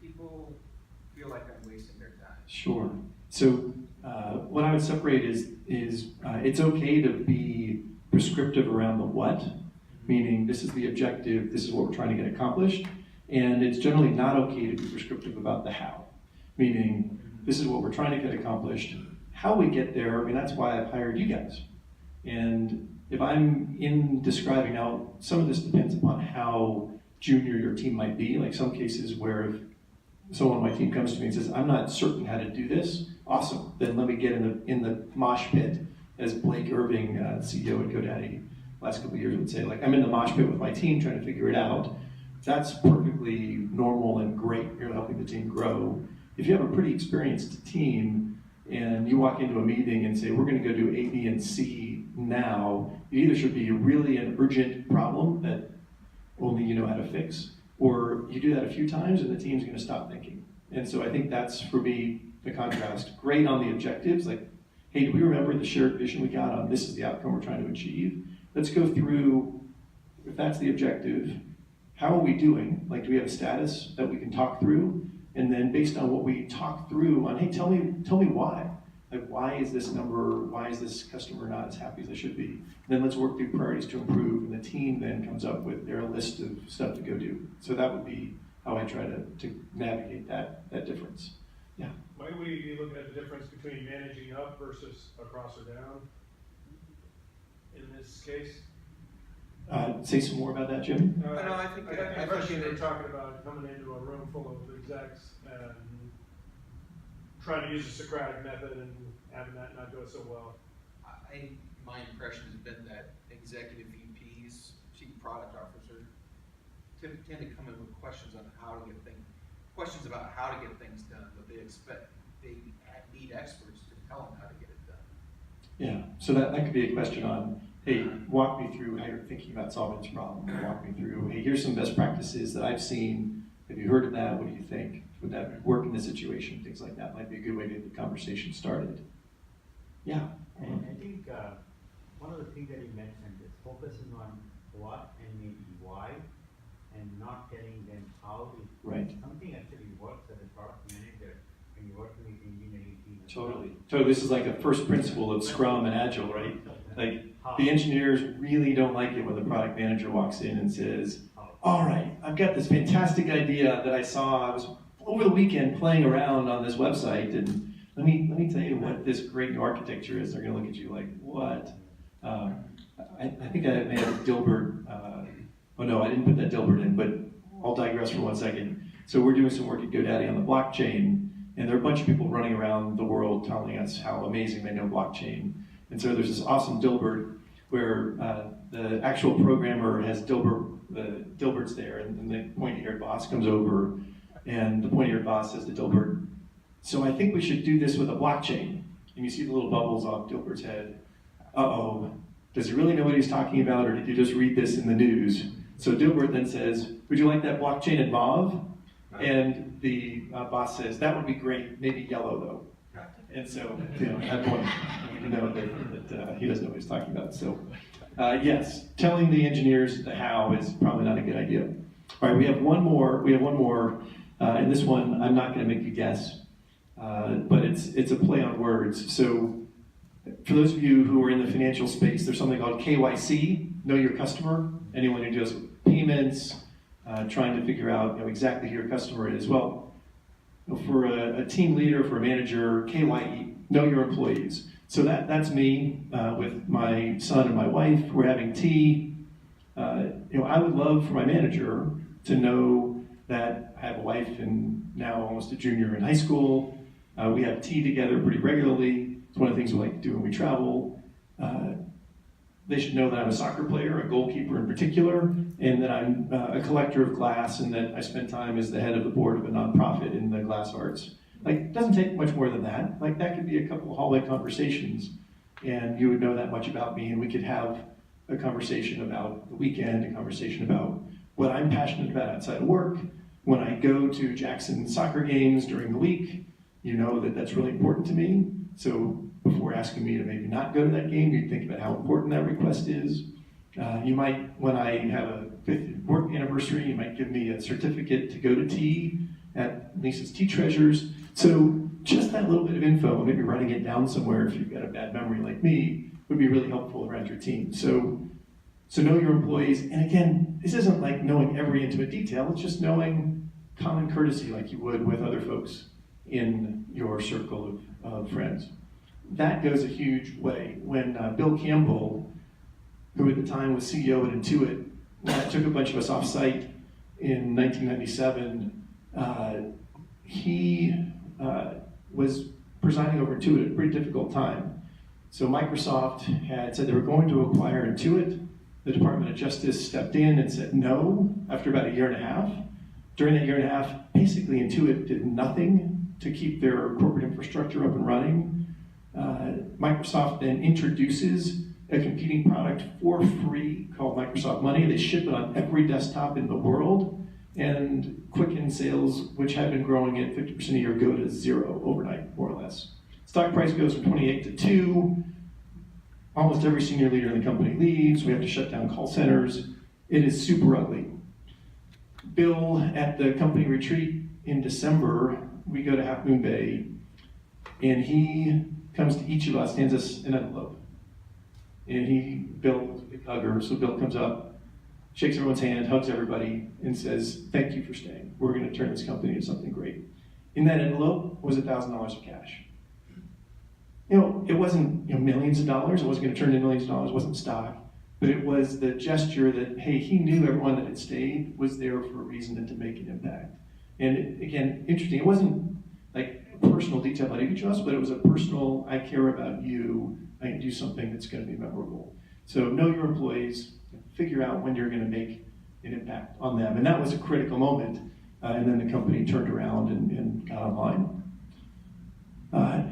people feel like I'm wasting their time. Sure. So what I would separate is it's okay to be prescriptive around the what, meaning this is the objective, this is what we're trying to get accomplished, and it's generally not okay to be prescriptive about the how, meaning this is what we're trying to get accomplished. How we get there, I mean, that's why I've hired you guys. And if I'm in describing, now some of this depends upon how junior your team might be, like some cases where if someone on my team comes to me and says, I'm not certain how to do this, awesome, then let me get in the mosh pit, as Blake Irving, CEO at GoDaddy, last couple of years would say, like, I'm in the mosh pit with my team trying to figure it out. That's perfectly normal and great. You're helping the team grow. If you have a pretty experienced team and you walk into a meeting and say, we're going to go do A, B, and C now, it either should be really an urgent problem that only you know how to fix, or you do that a few times and the team's going to stop thinking. And so I think that's, for me, the contrast. Great on the objectives, like, hey, do we remember the shared vision we got on this is the outcome we're trying to achieve? Let's go through, if that's the objective, how are we doing? Like, do we have a status that we can talk through? And then based on what we talk through on, hey, tell me why. Like, why is this number, why is this customer not as happy as they should be? And then let's work through priorities to improve, and the team then comes up with their list of stuff to go do. So that would be how I try to navigate that difference. Yeah. Might we be looking at the difference between managing up versus across or down in this case? Say some more about that, Jim. No, I think I got the impression you were talking about coming into a room full of execs and trying to use a Socratic method and having that not go so well. My impression has been that executive VPs, chief product officers, tend to come in with questions on how to get things, questions about how to get things done, but they need experts to tell them how to get it done. Yeah, so that could be a question on, hey, walk me through how you're thinking about solving this problem. Walk me through, hey, here's some best practices that I've seen. Have you heard of that? What do you think? Would that work in this situation? Things like that might be a good way to get the conversation started. Yeah. And I think one of the things that you mentioned is focusing on what and maybe why, and not telling them how it right. Something actually works as a product manager when you're working with the engineering team. Totally. So this is like a first principle of Scrum and Agile, right? Like the engineers really don't like it when the product manager walks in and says, all right, I've got this fantastic idea that I saw. I was over the weekend playing around on this website, and let me tell you what this great new architecture is. They're going to look at you like, what? I think I may have Dilbert. Oh no, I didn't put that Dilbert in, but I'll digress for 1 second. So we're doing some work at GoDaddy on the blockchain, and there are a bunch of people running around the world telling us how amazing they know blockchain. And so there's this awesome Dilbert where the actual programmer has Dilbert's there, and the pointy-haired boss comes over, and the pointy-haired boss says to Dilbert, so I think we should do this with a blockchain. And you see the little bubbles off Dilbert's head. Uh-oh, does he really know what he's talking about, or did you just read this in the news? So Dilbert then says, would you like that blockchain in mauve? And the boss says, that would be great, maybe yellow though. And so, at point, you know that he doesn't know what he's talking about. So, yes, telling the engineers the how is probably not a good idea. All right, we have one more, and this one, I'm not gonna make you guess, but it's a play on words. So, for those of you who are in the financial space, there's something called KYC, know your customer. Anyone who does payments, trying to figure out exactly who your customer is. Well, for a team leader, for a manager, KYE, know your employees. So that's me with my son and my wife. We're having tea. I would love for my manager to know that I have a wife and now almost a junior in high school. We have tea together pretty regularly. It's one of the things we like to do when we travel. They should know that I'm a soccer player, a goalkeeper in particular, and that I'm a collector of glass, and that I spend time as the head of the board of a nonprofit in the glass arts. Like, it doesn't take much more than that. Like, that could be a couple of hallway conversations, and you would know that much about me, and we could have a conversation about the weekend, a conversation about what I'm passionate about outside of work. When I go to Jackson soccer games during the week, you know that that's really important to me. So before asking me to maybe not go to that game, you think about how important that request is. You might, when I have a 5th work anniversary, you might give me a certificate to go to tea at Lisa's Tea Treasures. So just that little bit of info, maybe writing it down somewhere if you've got a bad memory like me, would be really helpful around your team. So know your employees. And again, this isn't like knowing every intimate detail, it's just knowing common courtesy like you would with other folks in your circle of friends. That goes a huge way. When Bill Campbell, who at the time was CEO at Intuit, took a bunch of us off-site in 1997, he was presiding over Intuit at a pretty difficult time. So Microsoft had said they were going to acquire Intuit. The Department of Justice stepped in and said no after about a year and a half. During that year and a half, basically Intuit did nothing to keep their corporate infrastructure up and running. Microsoft then introduces a competing product for free called Microsoft Money. They ship it on every desktop in the world, and Quicken sales, which had been growing at 50% a year, go to 0 overnight, more or less. Stock price goes from 28 to 2. Almost every senior leader in the company leaves. We have to shut down call centers. It is super ugly. Bill, at the company retreat in December, we go to Half Moon Bay, and he comes to each of us, hands us an envelope. And Bill was a big hugger, so Bill comes up, shakes everyone's hand, hugs everybody, and says, "Thank you for staying. We're going to turn this company into something great." In that envelope was $1,000 of cash. It wasn't millions of dollars. It wasn't going to turn into millions of dollars. It wasn't stock. But it was the gesture that, hey, he knew everyone that had stayed was there for a reason and to make an impact. And again, interesting. It wasn't like a personal detail about each of us, but it was a personal, I care about you. I can do something that's going to be memorable. So know your employees. Figure out when you're going to make an impact on them. And that was a critical moment. And then the company turned around and got online.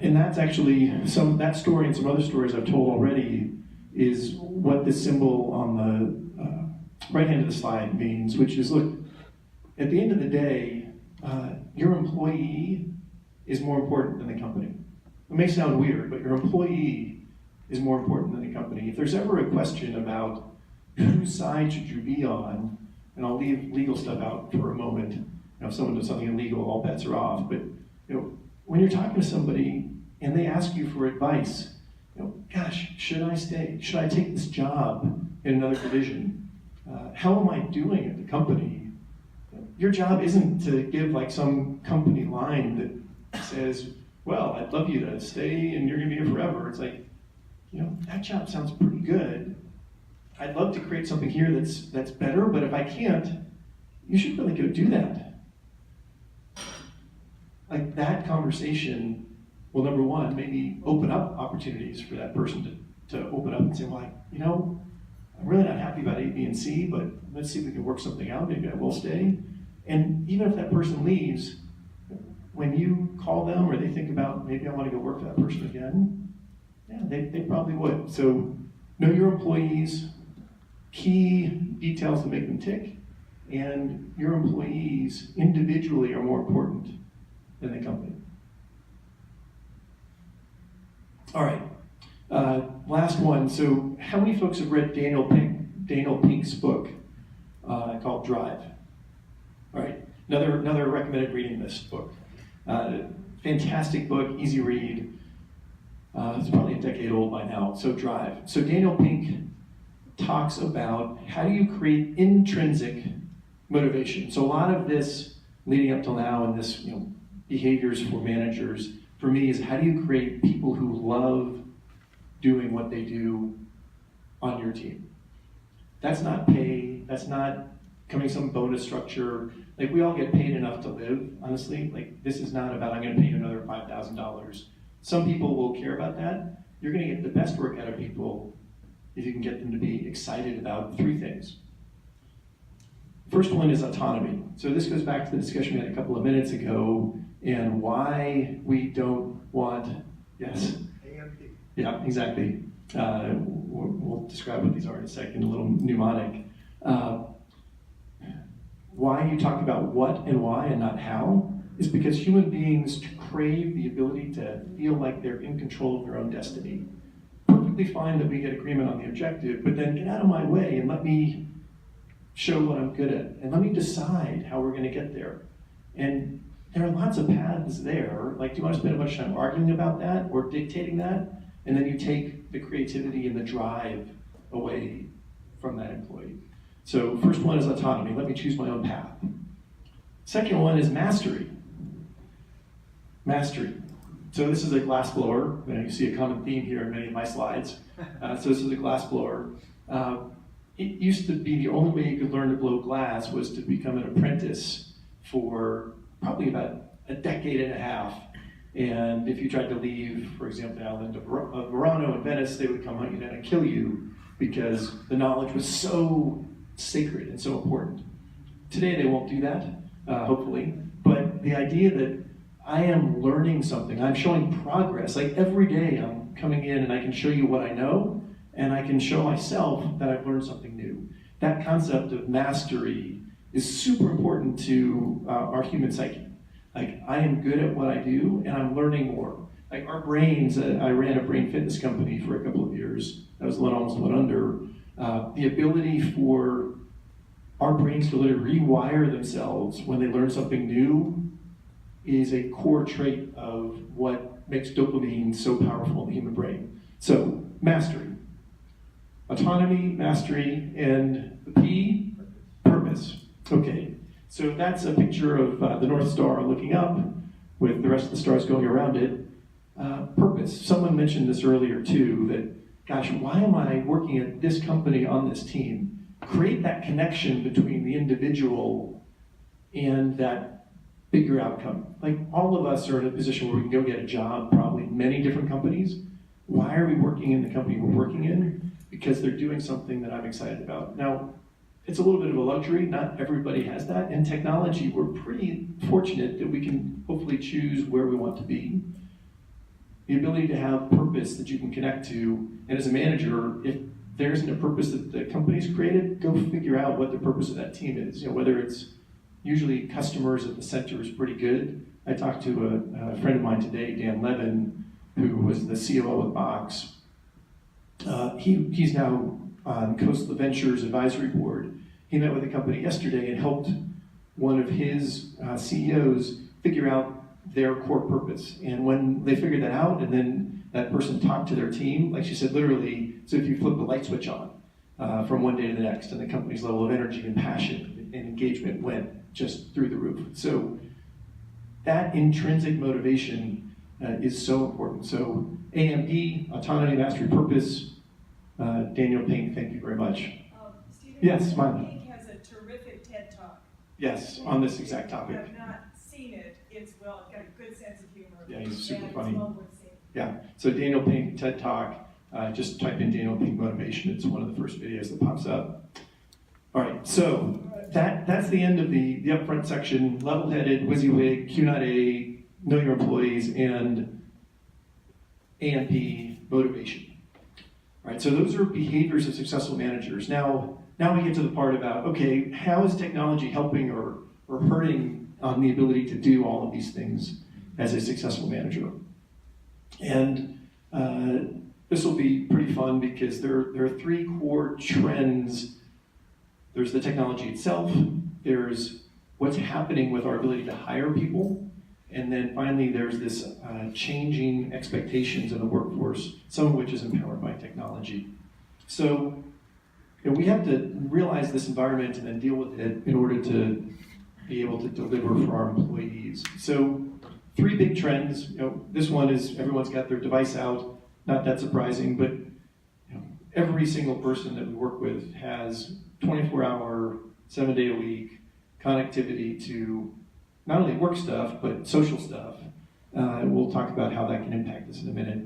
And that's actually, that story and some other stories I've told already is what the symbol on the right hand of the slide means, which is, look, at the end of the day, your employee is more important than the company. It may sound weird, but your employee is more important than the company. If there's ever a question about whose side should you be on, and I'll leave legal stuff out for a moment. If someone does something illegal, all bets are off. But when you're talking to somebody and they ask you for advice, gosh, should I stay? Should I take this job in another division? How am I doing at the company? Your job isn't to give like some company line that says, well, I'd love you to stay and you're gonna be here forever. It's like, that job sounds pretty good. I'd love to create something here that's better, but if I can't, you should really go do that. Like, that conversation will, number one, maybe open up opportunities for that person to open up and say, well, I'm really not happy about A, B, and C, but let's see if we can work something out. Maybe I will stay. And even if that person leaves, when you call them or they think about, maybe I want to go work for that person again, yeah, they probably would. So know your employees, key details that make them tick, and your employees individually are more important than the company. All right, last one. So how many folks have read Daniel Pink's book called Drive? All right, another recommended reading list book. Fantastic book, easy read. It's probably a decade old by now, so Drive. So Daniel Pink talks about how do you create intrinsic motivation. So a lot of this leading up till now and this behaviors for managers, for me, is how do you create people who love doing what they do on your team? That's not pay, that's not coming some bonus structure. Like, we all get paid enough to live, honestly. Like, this is not about, I'm gonna pay you another $5,000. Some people will care about that. You're gonna get the best work out of people if you can get them to be excited about 3 things. First one is autonomy. So this goes back to the discussion we had a couple of minutes ago and why we don't want, yes? AMP. Yeah, exactly. We'll describe what these are in a second, a little mnemonic. Why you talk about what and why and not how is because human beings crave the ability to feel like they're in control of their own destiny. Perfectly fine that we get agreement on the objective, but then get out of my way and let me show what I'm good at, and let me decide how we're gonna get there. And there are lots of paths there. Like, do you want to spend a bunch of time arguing about that or dictating that? And then you take the creativity and the drive away from that employee. So first one is autonomy. Let me choose my own path. Second one is mastery. Mastery. So this is a glass blower. You see a common theme here in many of my slides. So this is a glass blower. It used to be the only way you could learn to blow glass was to become an apprentice for probably about a decade and a half. And if you tried to leave, for example, the island of Murano in Venice, they would come hunt you down and kill you because the knowledge was so sacred and so important. Today they won't do that, hopefully. But the idea that I am learning something, I'm showing progress. Like, every day I'm coming in and I can show you what I know, and I can show myself that I've learned something new. That concept of mastery is super important to our human psyche. Like, I am good at what I do, and I'm learning more. Like, our brains, I ran a brain fitness company for a couple of years. That was almost went under. The ability for our brains to literally rewire themselves when they learn something new is a core trait of what makes dopamine so powerful in the human brain. So, mastery. Autonomy, mastery, and the P, purpose. Okay, so that's a picture of the North Star looking up with the rest of the stars going around it. Purpose. Someone mentioned this earlier too, that, gosh, why am I working at this company on this team? Create that connection between the individual and that bigger outcome. Like, all of us are in a position where we can go get a job, probably in many different companies. Why are we working in the company we're working in? Because they're doing something that I'm excited about. Now, it's a little bit of a luxury. Not everybody has that. In technology, we're pretty fortunate that we can hopefully choose where we want to be. The ability to have purpose that you can connect to, and as a manager, if there isn't a purpose that the company's created, go figure out what the purpose of that team is. You know, whether it's usually customers at the center is pretty good. I talked to a friend of mine today, Dan Levin, who was the COO at Box. He's now on Coastal Ventures Advisory Board. He met with a company yesterday and helped one of his CEOs figure out their core purpose. And when they figured that out, and then that person talked to their team, like she said, literally, so if you flip the light switch on from one day to the next, and the company's level of energy and passion and engagement went just through the roof. So that intrinsic motivation is so important. So AMP, autonomy, mastery, purpose. Daniel Pink, thank you very much. Stephen, Yes, Mike. Pink has a terrific TED Talk. Yes, on this exact topic. If you have not seen it, it's got a good sense of humor. Yeah, he's super and funny. It's well worth seeing. Yeah, so Daniel Pink, TED Talk, just type in Daniel Pink motivation. It's one of the first videos that pops up. All right, so that's the end of the upfront section. Level-headed, WYSIWYG, Q&A, know your employees, and AMP motivation. All right, so those are behaviors of successful managers. Now we get to the part about, okay, how is technology helping or hurting on the ability to do all of these things as a successful manager? And this will be pretty fun because there are 3 core trends. There's the technology itself, there's what's happening with our ability to hire people, and then finally there's this changing expectations in the workforce, some of which is empowered by technology. So we have to realize this environment and then deal with it in order to be able to deliver for our employees. So three big trends. This one is everyone's got their device out. Not that surprising, but every single person that we work with has 24-hour, 7-day-a-week connectivity to not only work stuff, but social stuff. We'll talk about how that can impact this in a minute.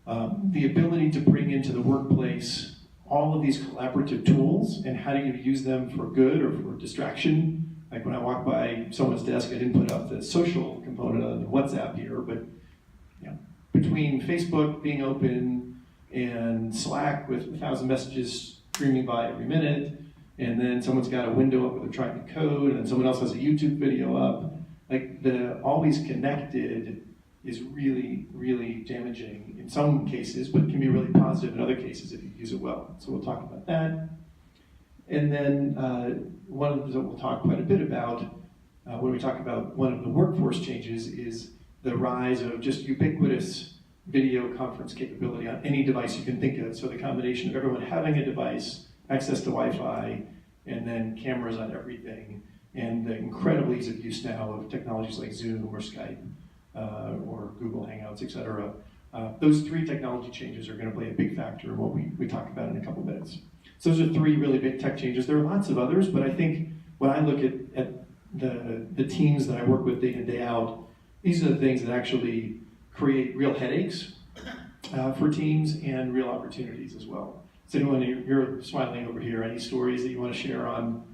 The ability to bring into the workplace all of these collaborative tools and how do you use them for good or for distraction. Like when I walk by someone's desk, I didn't put up the social component of the WhatsApp here, but between Facebook being open and Slack with 1,000 messages streaming by every minute, and then someone's got a window up where they're trying to code, and then someone else has a YouTube video up, like the always connected is really, really damaging in some cases, but can be really positive in other cases if you use it well. So we'll talk about that. And then one of the things that we'll talk quite a bit about when we talk about one of the workforce changes is the rise of just ubiquitous video conference capability on any device you can think of. So the combination of everyone having a device, access to Wi-Fi, and then cameras on everything, and the incredible ease of use now of technologies like Zoom or Skype or Google Hangouts, et cetera. Those three technology changes are going to play a big factor in what we talk about in a couple minutes. So those are three really big tech changes. There are lots of others, but I think when I look at the teams that I work with day in, day out, these are the things that actually create real headaches for teams and real opportunities as well. So anyone, you're smiling over here, any stories that you want to share on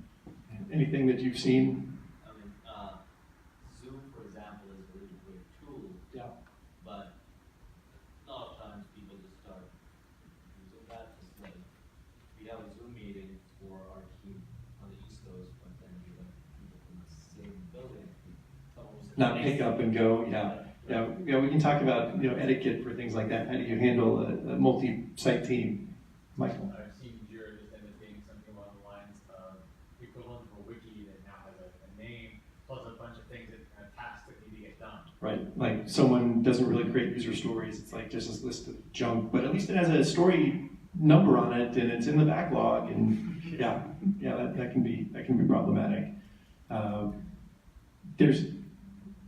anything that you've seen? I mean, Zoom, for example, is a really great tool. Yeah. But a lot of times people just start using that. Just like we have a Zoom meeting for our team on the East Coast, but then we have people from the same building. Not pick up and go, yeah. Yeah, we can talk about etiquette for things like that. How do you handle a multi-site team? Michael. I've seen Jared just indicating something along the lines of equivalent of a wiki that now has a name, plus a bunch of things that kind of tasks that need to get done. Right, like someone doesn't really create user stories. It's like just a list of junk, but at least it has a story number on it and it's in the backlog. And that can be problematic. There's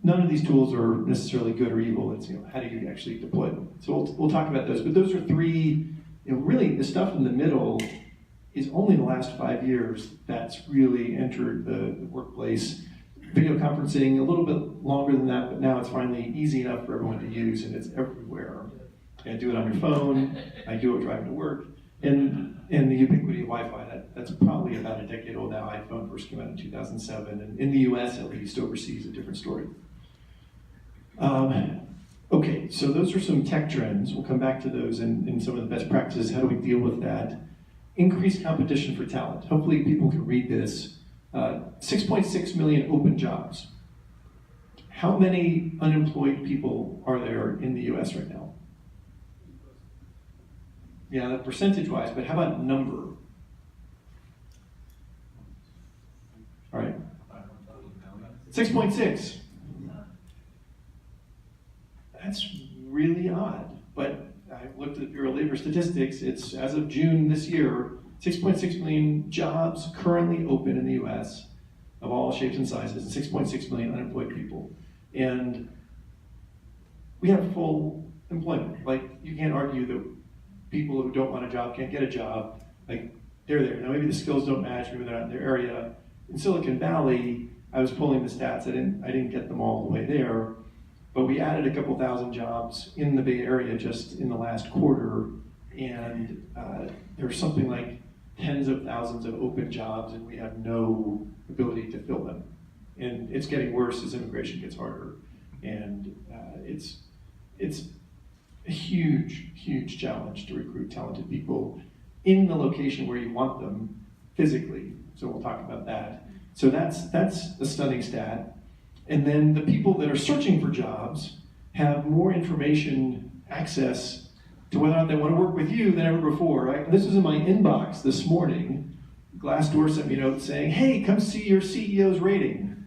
none of these tools are necessarily good or evil. It's how do you actually deploy them? So we'll talk about those. But those are three. Really, the stuff in the middle is only the last 5 years that's really entered the workplace. Video conferencing, a little bit longer than that, but now it's finally easy enough for everyone to use, and it's everywhere. I do it on your phone, I do it driving to work, and the ubiquity of Wi-Fi, that's probably about a decade old now. iPhone first came out in 2007, and in the US at least, overseas, a different story. Okay, so those are some tech trends. We'll come back to those and some of the best practices. How do we deal with that? Increased competition for talent. Hopefully people can read this. 6.6 million open jobs. How many unemployed people are there in the US right now? Yeah, that percentage-wise, but how about number? All right. 6.6. That's really odd, but I looked at the Bureau of Labor Statistics. It's, as of June this year, 6.6 million jobs currently open in the US of all shapes and sizes, and 6.6 million unemployed people. And we have full employment. Like, you can't argue that people who don't want a job can't get a job. Like, they're there. Now, maybe the skills don't match, maybe they're not in their area. In Silicon Valley, I was pulling the stats. I didn't get them all the way there. But we added a couple thousand jobs in the Bay Area just in the last quarter, and there's something like tens of thousands of open jobs, and we have no ability to fill them. And it's getting worse as immigration gets harder, and it's a huge, huge challenge to recruit talented people in the location where you want them physically. So we'll talk about that. So that's a stunning stat. And then the people that are searching for jobs have more information access to whether or not they want to work with you than ever before, right? This was in my inbox this morning. Glassdoor sent me a note saying, hey, come see your CEO's rating.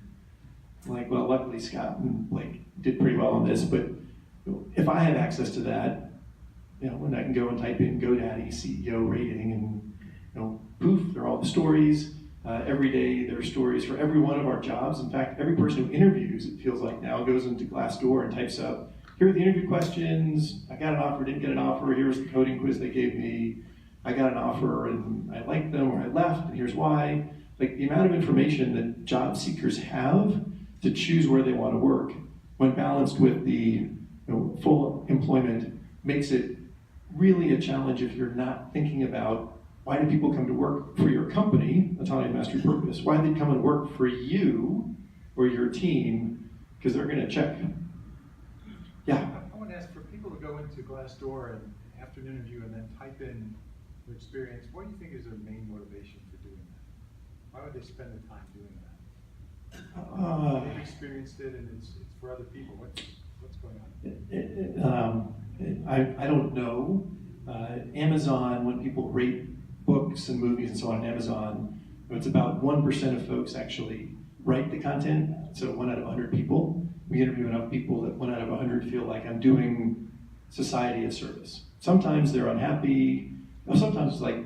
I'm like, well, luckily Scott and Blake did pretty well on this, but if I have access to that, when I can go and type in GoDaddy CEO rating and, poof, there are all the stories. Every day there are stories for every one of our jobs. In fact, every person who interviews, it feels like now, goes into Glassdoor and types up, here are the interview questions, I got an offer, didn't get an offer, here's the coding quiz they gave me, I got an offer and I liked them or I left and here's why. Like the amount of information that job seekers have to choose where they want to work, when balanced with the full employment, makes it really a challenge if you're not thinking about why do people come to work for your company, autonomy, mastery, purpose? Why do they come and work for you or your team? Because they're going to check. Yeah. I want to ask for people to go into Glassdoor and after an interview and then type in their experience. What do you think is their main motivation for doing that? Why would they spend the time doing that? They've experienced it and it's for other people. What's going on? I don't know. Amazon, when people rate books and movies and so on Amazon, it's about 1% of folks actually write the content. So 1 out of 100 people. We interview enough people that 1 out of 100 feel like I'm doing society a service. Sometimes they're unhappy. Sometimes it's like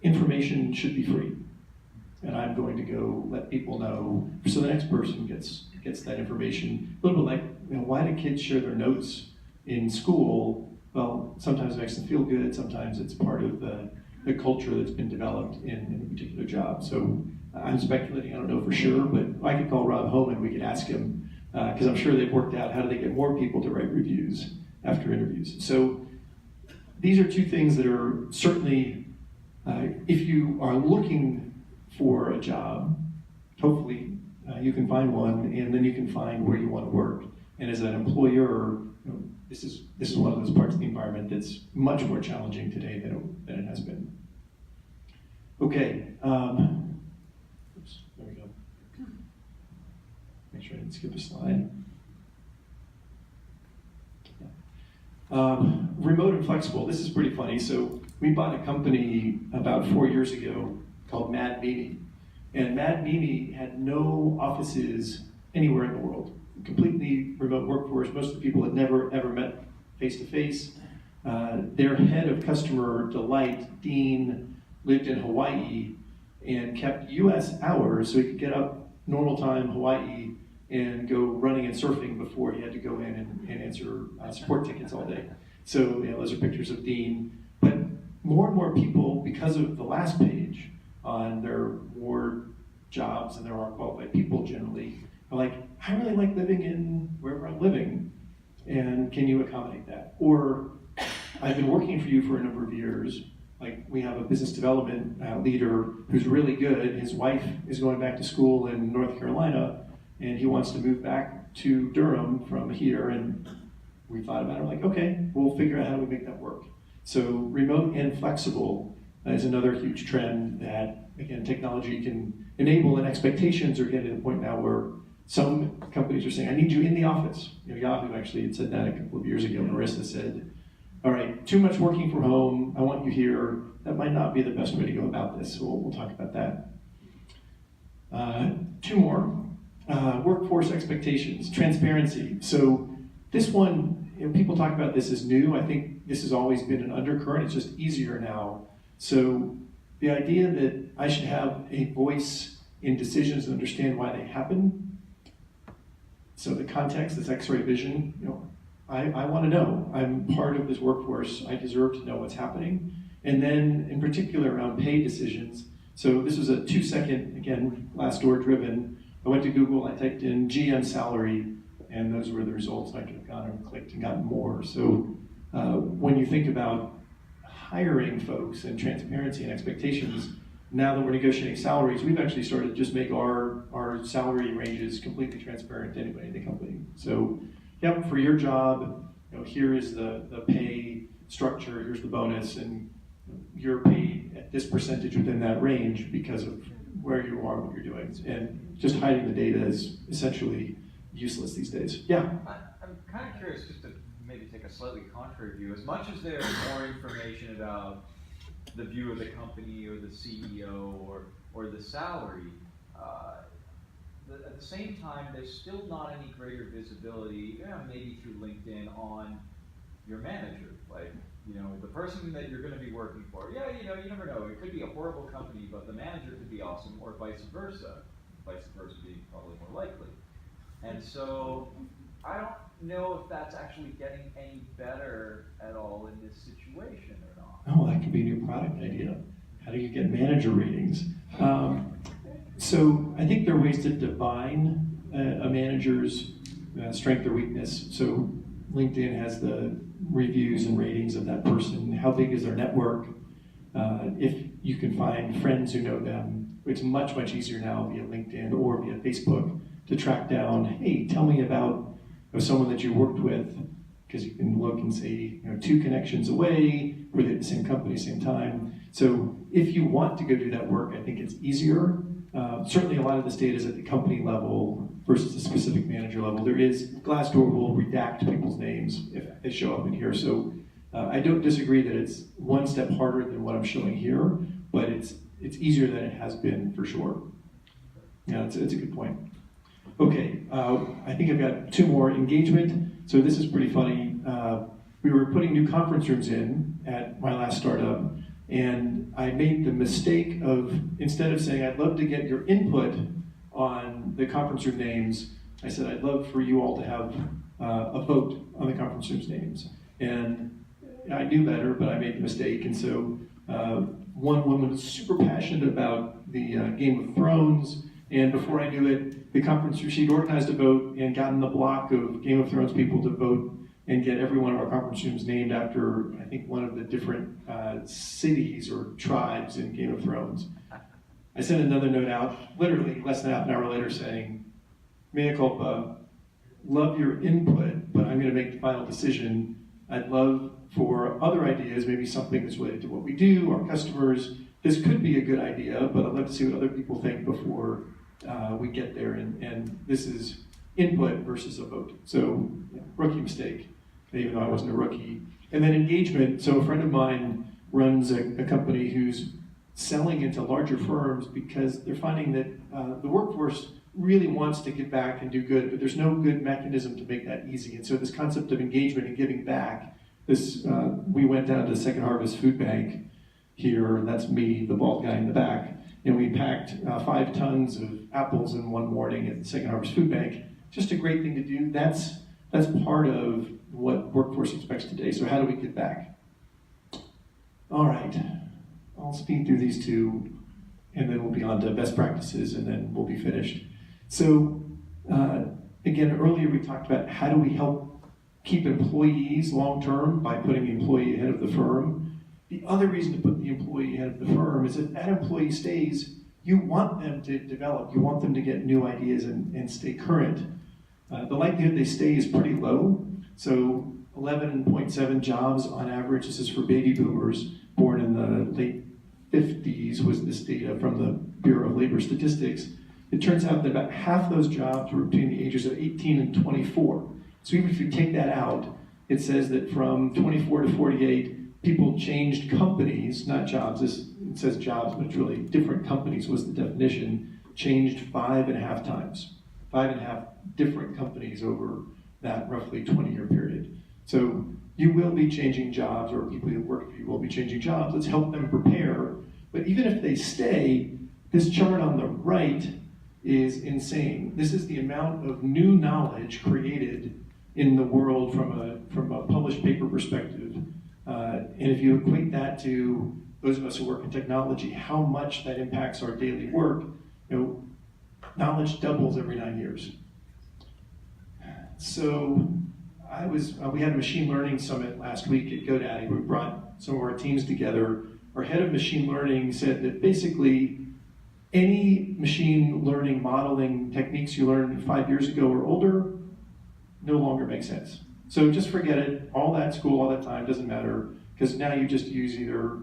information should be free. And I'm going to go let people know so the next person gets that information. A little bit like, why do kids share their notes in school? Well, sometimes it makes them feel good, sometimes it's part of the culture that's been developed in a particular job. So I'm speculating, I don't know for sure, but I could call Rob Home and we could ask him, because I'm sure they've worked out how do they get more people to write reviews after interviews. So these are two things that are certainly, if you are looking for a job, hopefully you can find one and then you can find where you want to work. And as an employer, this is one of those parts of the environment that's much more challenging today than it has been. Okay, oops, there we go. Make sure I didn't skip a slide. Remote and flexible, this is pretty funny. So we bought a company about 4 years ago called Mad Mimi. And Mad Mimi had no offices anywhere in the world. Completely remote workforce. Most of the people had never ever met face to face. Their head of customer delight, Dean, lived in Hawaii and kept US hours so he could get up normal time Hawaii and go running and surfing before he had to go in and answer support tickets all day. So those are pictures of Dean. But more and more people, because of the last page, there are more jobs and there are qualified people generally, are like, I really like living in wherever I'm living, and can you accommodate that? Or, I've been working for you for a number of years, like we have a business development leader who's really good, his wife is going back to school in North Carolina, and he wants to move back to Durham from here, and we thought about it, like, okay, we'll figure out how do we make that work. So remote and flexible is another huge trend that, again, technology can enable, and expectations are getting to the point now where some companies are saying, I need you in the office. Yahoo actually had said that a couple of years ago. Marissa said, all right, too much working from home, I want you here. That might not be the best way to go about this, so we'll talk about that. Two more. Workforce expectations, transparency. So this one, people talk about this as new. I think this has always been an undercurrent. It's just easier now. So the idea that I should have a voice in decisions and understand why they happen. So the context, this X-ray vision, I want to know. I'm part of this workforce. I deserve to know what's happening. And then in particular around pay decisions. So this was a 2-second, again, Glassdoor driven. I went to Google, I typed in GM salary, and those were the results. I could have gone and clicked and gotten more. So when you think about hiring folks and transparency and expectations, now that we're negotiating salaries, we've actually started to just make our salary ranges completely transparent to anybody in the company. So, yep, for your job, here is the pay structure, here's the bonus, and you're paid at this percentage within that range because of where you are, what you're doing. And just hiding the data is essentially useless these days. Yeah? I'm kind of curious, just to maybe take a slightly contrary view. As much as there's more information about the view of the company or the CEO or the salary, at the same time, there's still not any greater visibility, maybe through LinkedIn, on your manager. Like, You know, the person that you're gonna be working for, yeah, you know, you never know, it could be a horrible company, but the manager could be awesome, or vice versa being probably more likely. And so, I don't know if that's actually getting any better at all in this situation or not. Oh, that could be a new product idea. How do you get manager ratings? So I think there are ways to define a manager's strength or weakness. So LinkedIn has the reviews and ratings of that person. How big is their network? If you can find friends who know them, it's much, much easier now via LinkedIn or via Facebook to track down, hey, tell me about someone that you worked with, because you can look and see, 2 connections away, were they at the same company, same time. So if you want to go do that work, I think it's easier. Certainly a lot of this data is at the company level versus the specific manager level. There is, Glassdoor will redact people's names if they show up in here. So I don't disagree that it's one step harder than what I'm showing here, but it's easier than it has been for sure. Yeah, it's a good point. Okay, I think I've got 2 more. Engagement. So this is pretty funny. We were putting new conference rooms in at my last startup, and I made the mistake of, instead of saying, I'd love to get your input on the conference room names, I said, I'd love for you all to have a vote on the conference room's names. And I knew better, but I made the mistake. And so one woman was super passionate about the Game of Thrones, and before I knew it, the conference room, she'd organized a vote and gotten the block of Game of Thrones people to vote and get every one of our conference rooms named after, I think, one of the different cities or tribes in Game of Thrones. I sent another note out, literally less than half an hour later, saying, mea culpa, love your input, but I'm going to make the final decision. I'd love for other ideas, maybe something that's related to what we do, our customers. This could be a good idea, but I'd love to see what other people think before we get there. And this is input versus a vote. So, rookie mistake, even though I wasn't a rookie. And then engagement. So a friend of mine runs a company who's selling into larger firms because they're finding that the workforce really wants to give back and do good, but there's no good mechanism to make that easy. And so this concept of engagement and giving back, we went down to the Second Harvest Food Bank here, and that's me, the bald guy in the back, and we packed 5 tons of apples in one morning at the Second Harvest Food Bank. Just a great thing to do. That's part of what workforce expects today. So how do we give back? All right, I'll speed through these 2, and then we'll be on to best practices, and then we'll be finished. So again, earlier we talked about how do we help keep employees long-term by putting the employee ahead of the firm. The other reason to put the employee ahead of the firm is if that employee stays, you want them to develop, you want them to get new ideas and stay current. The likelihood they stay is pretty low. So 11.7 jobs on average. This is for baby boomers born in the late 50s was this data from the Bureau of Labor Statistics. It turns out that about half those jobs were between the ages of 18 and 24. So even if you take that out, it says that from 24 to 48, people changed companies, not jobs. It says jobs, but it's really different companies was the definition, changed 5.5 times. 5.5 different companies over that roughly 20-year period. So you will be changing jobs, or people who work for you will be changing jobs. Let's help them prepare. But even if they stay, this chart on the right is insane. This is the amount of new knowledge created in the world from a published paper perspective. And if you equate that to those of us who work in technology, how much that impacts our daily work, knowledge doubles every 9 years. So we had a machine learning summit last week at GoDaddy. We brought some of our teams together. Our head of machine learning said that basically any machine learning modeling techniques you learned 5 years ago or older no longer make sense. So just forget it. All that school, all that time doesn't matter, because now you just use either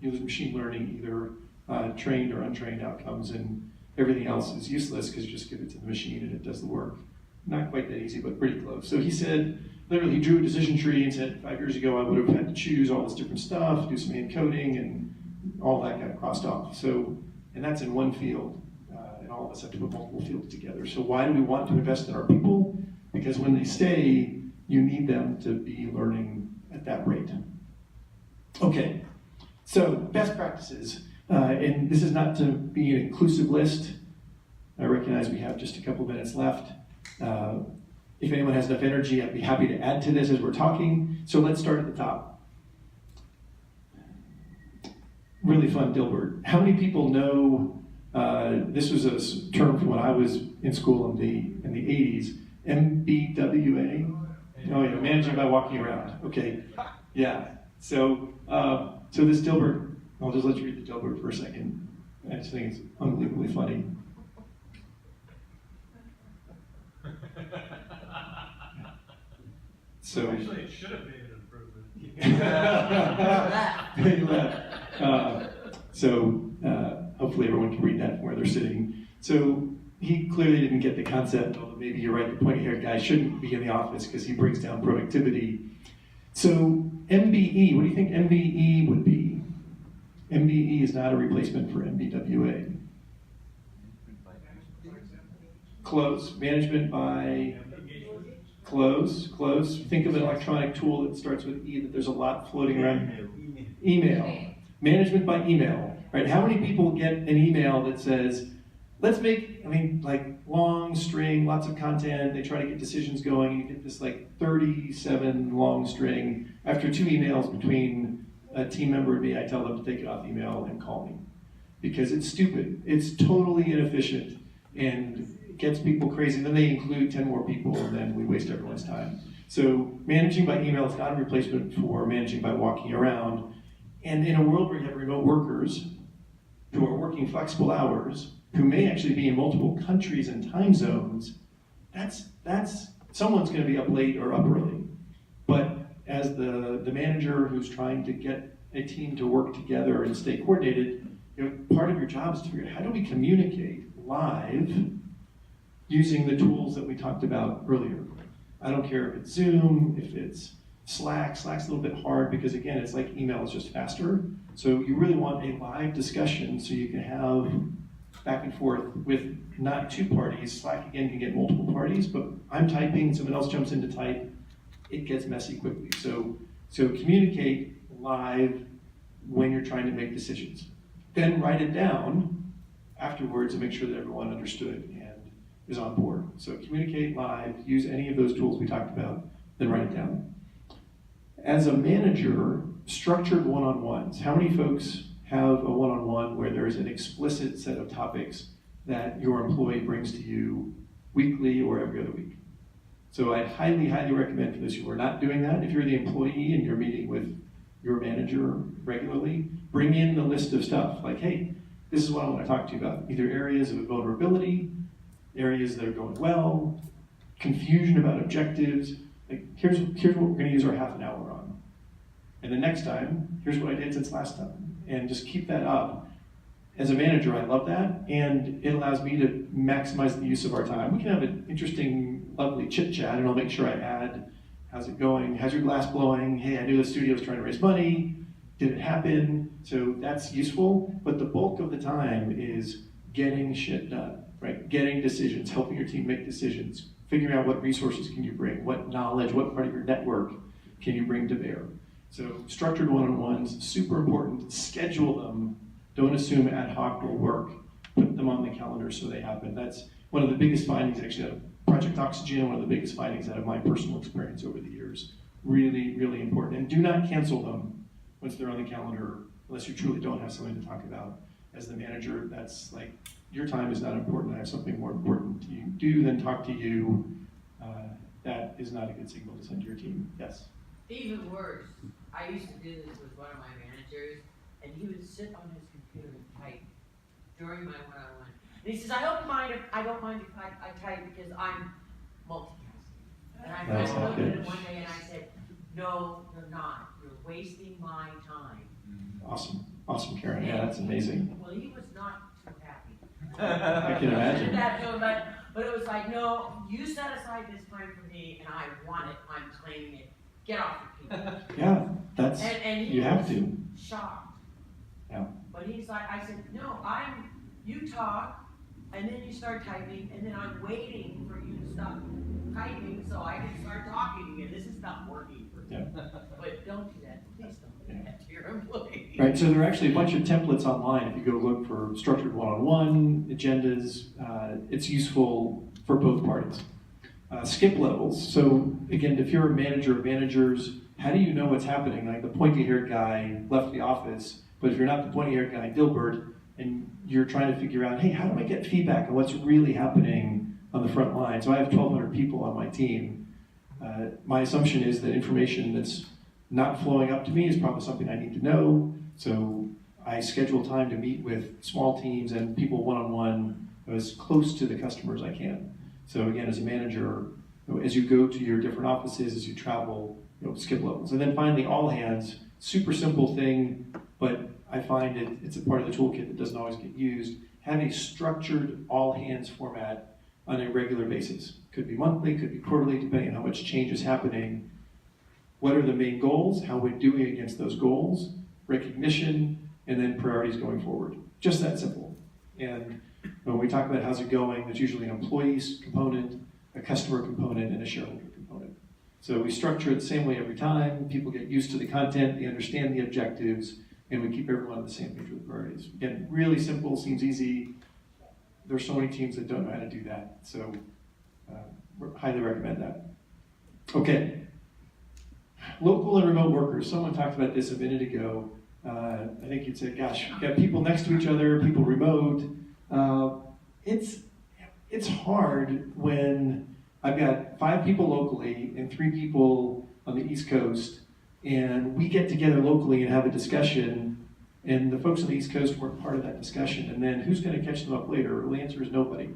use machine learning, either trained or untrained outcomes, and everything else is useless because you just give it to the machine and it does the work. Not quite that easy, but pretty close. So he said, literally, he drew a decision tree and said, 5 years ago, I would have had to choose all this different stuff, do some encoding, and all that got crossed off. So, and that's in one field, and all of us have to put multiple fields together. So why do we want to invest in our people? Because when they stay, you need them to be learning at that rate. Okay, so best practices. And this is not to be an inclusive list. I recognize we have just a couple minutes left. If anyone has enough energy, I'd be happy to add to this as we're talking. So let's start at the top. Really fun, Dilbert. How many people know, this was a term from when I was in school in the 80s, MBWA? Oh yeah, managing by walking around. Okay, yeah. So this Dilbert, I'll just let you read the Dilbert for a second. I just think it's unbelievably funny. So Actually, it should have been an improvement. Hopefully everyone can read that from where they're sitting. So he clearly didn't get the concept, although maybe you're right, the pointy-haired guy shouldn't be in the office because he brings down productivity. So MBE, what do you think MBE would be? MBE is not a replacement for MBWA. Close. Management by... Close. Think of an electronic tool that starts with E that there's a lot floating around. Email. Management by email, right? How many people get an email that says, let's make, long string, lots of content, they try to get decisions going, you get this 37 long string. After 2 emails between a team member and me, I tell them to take it off email and call me. Because it's stupid. It's totally inefficient and gets people crazy. Then they include 10 more people and then we waste everyone's time. So managing by email is not a replacement for managing by walking around. And in a world where you have remote workers who are working flexible hours, who may actually be in multiple countries and time zones, that's someone's going to be up late or up early. But as the manager who's trying to get a team to work together and stay coordinated, part of your job is to figure out how do we communicate live using the tools that we talked about earlier. I don't care if it's Zoom, if it's Slack. Slack's a little bit hard because again, it's like email is just faster. So you really want a live discussion so you can have back and forth with not 2 parties. Slack again can get multiple parties, but I'm typing, someone else jumps in to type, it gets messy quickly. So communicate live when you're trying to make decisions. Then write it down afterwards and make sure that everyone understood and is on board. So communicate live, use any of those tools we talked about, then write it down. As a manager, structured one-on-ones. How many folks have a one-on-one where there's an explicit set of topics that your employee brings to you weekly or every other week? So I highly, highly recommend for those who are not doing that, if you're the employee and you're meeting with your manager regularly, bring in the list of stuff. Like, hey, this is what I want to talk to you about. Either areas of vulnerability, areas that are going well, confusion about objectives. Here's what we're going to use our half an hour on. And the next time, here's what I did since last time. And just keep that up. As a manager, I love that, and it allows me to maximize the use of our time. We can have an interesting, lovely chit-chat, and I'll make sure I add, how's it going? How's your glass blowing? Hey, I knew the studio's trying to raise money. Did it happen? So that's useful, but the bulk of the time is getting shit done, right? Getting decisions, helping your team make decisions, figuring out what resources can you bring, what knowledge, what part of your network can you bring to bear. So structured one-on-ones, super important. Schedule them. Don't assume ad hoc will work. Put them on the calendar so they happen. That's one of the biggest findings actually out of Project Oxygen, one of the biggest findings out of my personal experience over the years. Really, really important. And do not cancel them once they're on the calendar unless you truly don't have something to talk about. As the manager, that's like, your time is not important. I have something more important to do than talk to you. That is not a good signal to send to your team. Yes? Even worse, I used to do this with one of my managers, and he would sit on his computer and type during my one-on-one. And he says, I don't mind if I type because I'm multitasking. And I looked at it one day and I said, no, you're not. You're wasting my time. Awesome, Karen. Yeah, that's amazing. Well, he was not too happy. I can imagine. But it was like, no, you set aside this time for me, and I want it. I'm claiming it. Get off your people. Yeah, that's, and you have to. Shocked. Yeah. But he's like, I said, no, you talk, and then you start typing, and then I'm waiting for you to stop typing so I can start talking again. This is not working for me. Yeah. But don't do that, please don't do that to your employees. Right, so there are actually a bunch of templates online. If you go look for structured one-on-one, agendas, it's useful for both parties. Skip levels. So again, if you're a manager of managers, how do you know what's happening? Like the pointy-haired guy left the office, but if you're not the pointy-haired guy, Dilbert, and you're trying to figure out, hey, how do I get feedback on what's really happening on the front line? So I have 1,200 people on my team. My assumption is that information that's not flowing up to me is probably something I need to know. So I schedule time to meet with small teams and people one-on-one as close to the customer as I can. So again, as a manager, as you go to your different offices, as you travel, skip levels. And then finally, all hands, super simple thing, but I find it's a part of the toolkit that doesn't always get used. Have a structured all hands format on a regular basis. Could be monthly, could be quarterly, depending on how much change is happening. What are the main goals? How we're doing against those goals? Recognition, and then priorities going forward. Just that simple. And when we talk about how's it going, there's usually an employee component, a customer component, and a shareholder component. So we structure it the same way every time. People get used to the content, they understand the objectives, and we keep everyone on the same page with the priorities. Again, really simple, seems easy. There's so many teams that don't know how to do that. So highly recommend that. Okay. Local and remote workers. Someone talked about this a minute ago. I think you'd say, gosh, we've got people next to each other, people remote. It's hard when I've got 5 people locally and 3 people on the East Coast, and we get together locally and have a discussion, and the folks on the East Coast weren't part of that discussion, and then who's going to catch them up later? Well, the answer is nobody.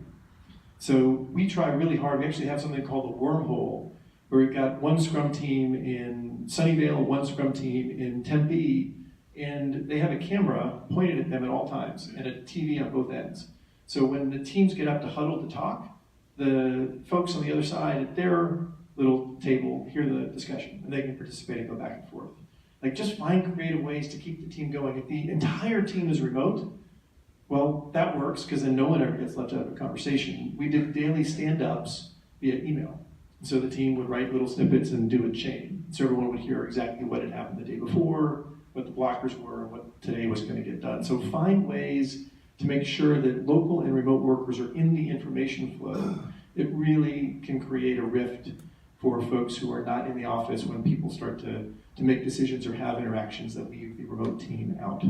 So we try really hard. We actually have something called a wormhole, where we've got one Scrum team in Sunnyvale, one Scrum team in Tempe, and they have a camera pointed at them at all times and a TV on both ends. So when the teams get up to huddle to talk, the folks on the other side at their little table hear the discussion, and they can participate and go back and forth. Like, just find creative ways to keep the team going. If the entire team is remote, well, that works, because then no one ever gets left out of a conversation. We did daily stand-ups via email. So the team would write little snippets and do a chain. So everyone would hear exactly what had happened the day before, what the blockers were, and what today was going to get done. So find ways to make sure that local and remote workers are in the information flow. It really can create a rift for folks who are not in the office when people start to make decisions or have interactions that leave the remote team out.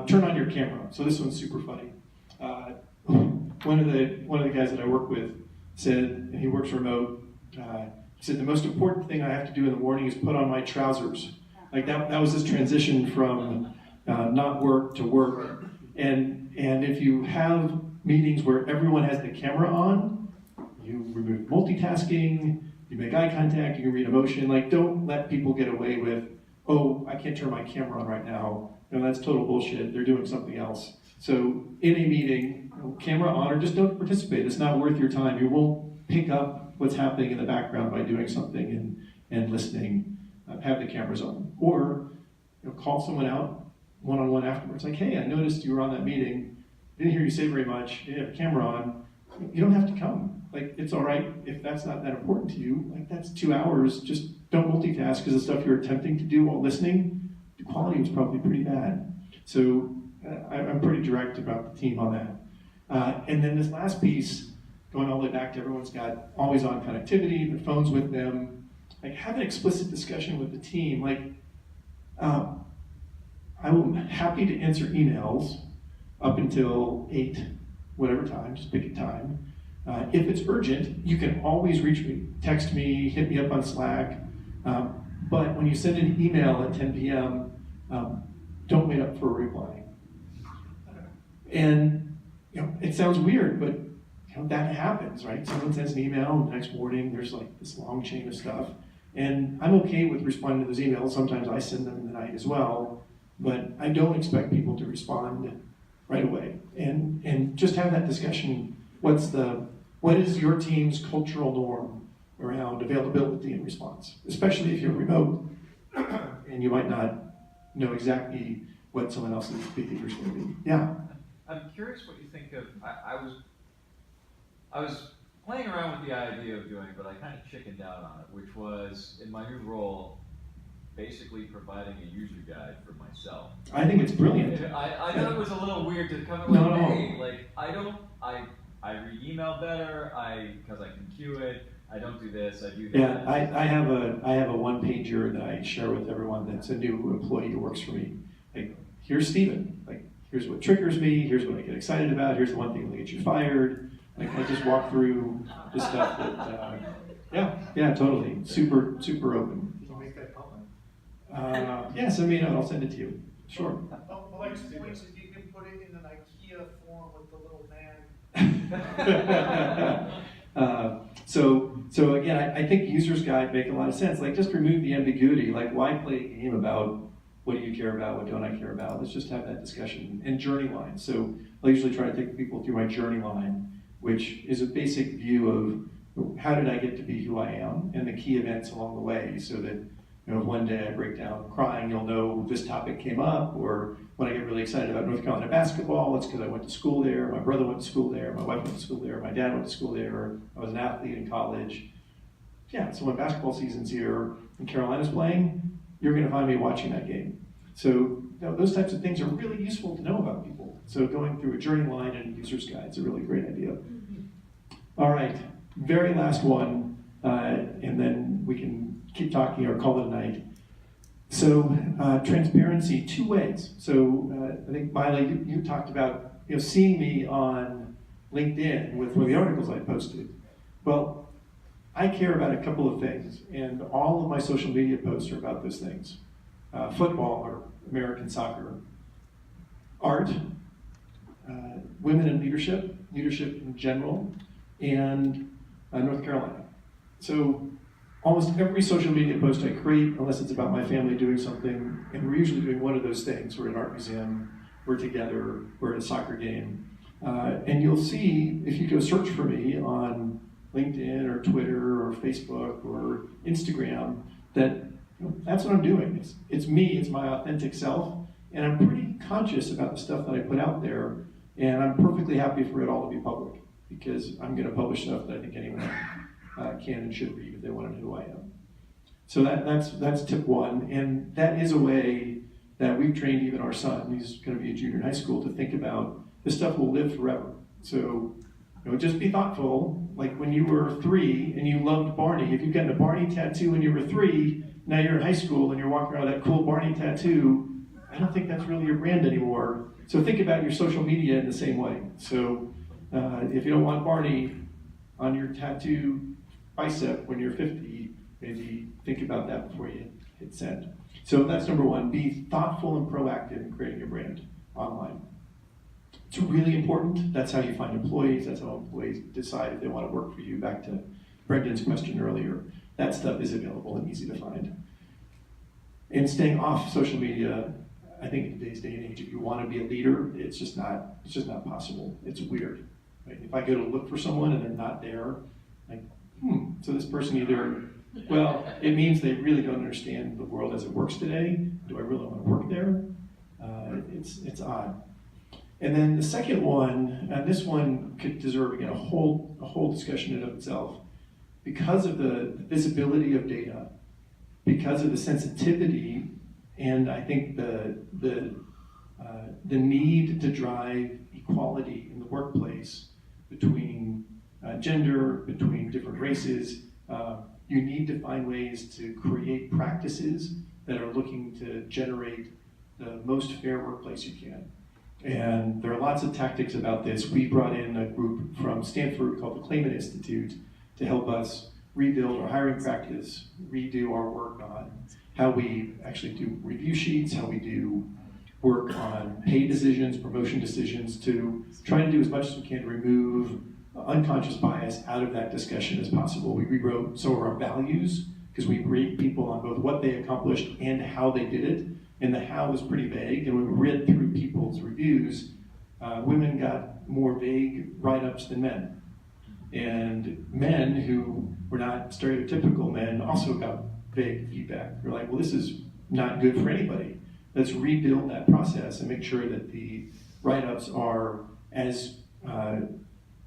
Turn on your camera. So this one's super funny. One of the guys that I work with said, and he works remote, he said, the most important thing I have to do in the morning is put on my trousers. Like that was his transition from not work to work. And if you have meetings where everyone has the camera on, you remove multitasking, you make eye contact, you can read emotion. Like, don't let people get away with, oh, I can't turn my camera on right now. No, that's total bullshit. They're doing something else. So in a meeting, camera on, or just don't participate. It's not worth your time. You won't pick up what's happening in the background by doing something and listening. Have the cameras on. Or call someone out one-on-one afterwards. Like, hey, I noticed you were on that meeting. Didn't hear you say very much. You didn't have a camera on. You don't have to come. Like, it's all right if that's not that important to you. Like, that's 2 hours. Just don't multitask, because the stuff you're attempting to do while listening, the quality was probably pretty bad. So I'm pretty direct about the team on that. And then this last piece, going all the way back to everyone's got always on connectivity, their phones with them. Like, have an explicit discussion with the team. Like, I'm happy to answer emails up until 8, whatever time, just pick a time. If it's urgent, you can always reach me. Text me, hit me up on Slack. But when you send an email at 10 p.m., don't wait up for a reply. And it sounds weird, but that happens, right? Someone sends an email, and the next morning there's like this long chain of stuff. And I'm okay with responding to those emails. Sometimes I send them in the night as well, but I don't expect people to respond right away. And just have that discussion. What is your team's cultural norm around availability and response? Especially if you're remote and you might not know exactly what someone else's behavior is going to be. Yeah. I'm curious what you think of. I was playing around with the idea of doing, but I kind of chickened out on it, which was in my new role, basically providing a user guide for myself. I think it's brilliant. I thought it was a little weird to come in No, like, no. hey, like, I read email better, because I can queue it, I don't do this, I do that. Yeah, I have a one pager that I share with everyone that's a new employee who works for me. Like, here's Steven. Like, here's what triggers me, here's what I get excited about, here's the one thing that'll get you fired. Like, I just walk through the stuff that, yeah, totally. Super open. Can you make that public? Yeah, send me a note, I'll send it to you. Sure. Like points, if you can put it in an IKEA form with the little man. So again, I think user's guide make a lot of sense. Like, just remove the ambiguity. Like, why play a game about what do you care about, what don't I care about? Let's just have that discussion. And journey line. So I usually try to take people through my journey line, which is a basic view of how did I get to be who I am and the key events along the way, so that, you know, if one day I break down crying, you'll know this topic came up. Or when I get really excited about North Carolina basketball, it's because I went to school there, my brother went to school there, my wife went to school there, my dad went to school there, or I was an athlete in college. Yeah, so when basketball season's here and Carolina's playing, you're going to find me watching that game. So, you know, those types of things are really useful to know about people. So going through a journey line and a user's guide is a really great idea. All right, very last one, and then we can keep talking or call it a night. So transparency, two ways. So I think, Miley, you talked about, you know, seeing me on LinkedIn with one of the articles I posted. Well, I care about a couple of things, and all of my social media posts are about those things. Football or American soccer, art, women in leadership in general, and North Carolina. So almost every social media post I create, unless it's about my family doing something, and we're usually doing one of those things. We're at an art museum, we're together, we're at a soccer game. And you'll see, if you go search for me on LinkedIn or Twitter or Facebook or Instagram, that, you know, that's what I'm doing. It's me, it's my authentic self, and I'm pretty conscious about the stuff that I put out there, and I'm perfectly happy for it all to be public, because I'm going to publish stuff that I think anyone can and should read if they want to know who I am. So that's tip one, and that is a way that we've trained even our son, he's going to be a junior in high school, to think about this stuff will live forever. So, you know, just be thoughtful. Like when you were 3 and you loved Barney, if you've gotten a Barney tattoo when you were 3, now you're in high school and you're walking around with that cool Barney tattoo, I don't think that's really your brand anymore. So think about your social media in the same way. So if you don't want Barney on your tattoo bicep when you're 50, maybe think about that before you hit send. So that's number one, be thoughtful and proactive in creating your brand online. It's really important. That's how you find employees. That's how employees decide if they want to work for you. Back to Brendan's question earlier, that stuff is available and easy to find. And staying off social media, I think in today's day and age, if you want to be a leader, it's just not possible. It's weird. Right? If I go to look for someone and they're not there, like, so this person either, well, it means they really don't understand the world as it works today. Do I really want to work there? It's odd. And then the second one, and this one could deserve, again, a whole discussion in of itself. Because of the visibility of data, because of the sensitivity, and I think the need to drive equality in the workplace between gender, between different races, you need to find ways to create practices that are looking to generate the most fair workplace you can. And there are lots of tactics about this. We brought in a group from Stanford called the Clayman Institute to help us rebuild our hiring practice, redo our work on how we actually do review sheets, how we do work on pay decisions, promotion decisions, to try to do as much as we can to remove unconscious bias out of that discussion as possible. We rewrote some of our values because we rate people on both what they accomplished and how they did it. And the how was pretty vague, and when we read through people's reviews, women got more vague write-ups than men. And men who were not stereotypical men also got vague feedback. We're like, well, this is not good for anybody. Let's rebuild that process and make sure that the write-ups are as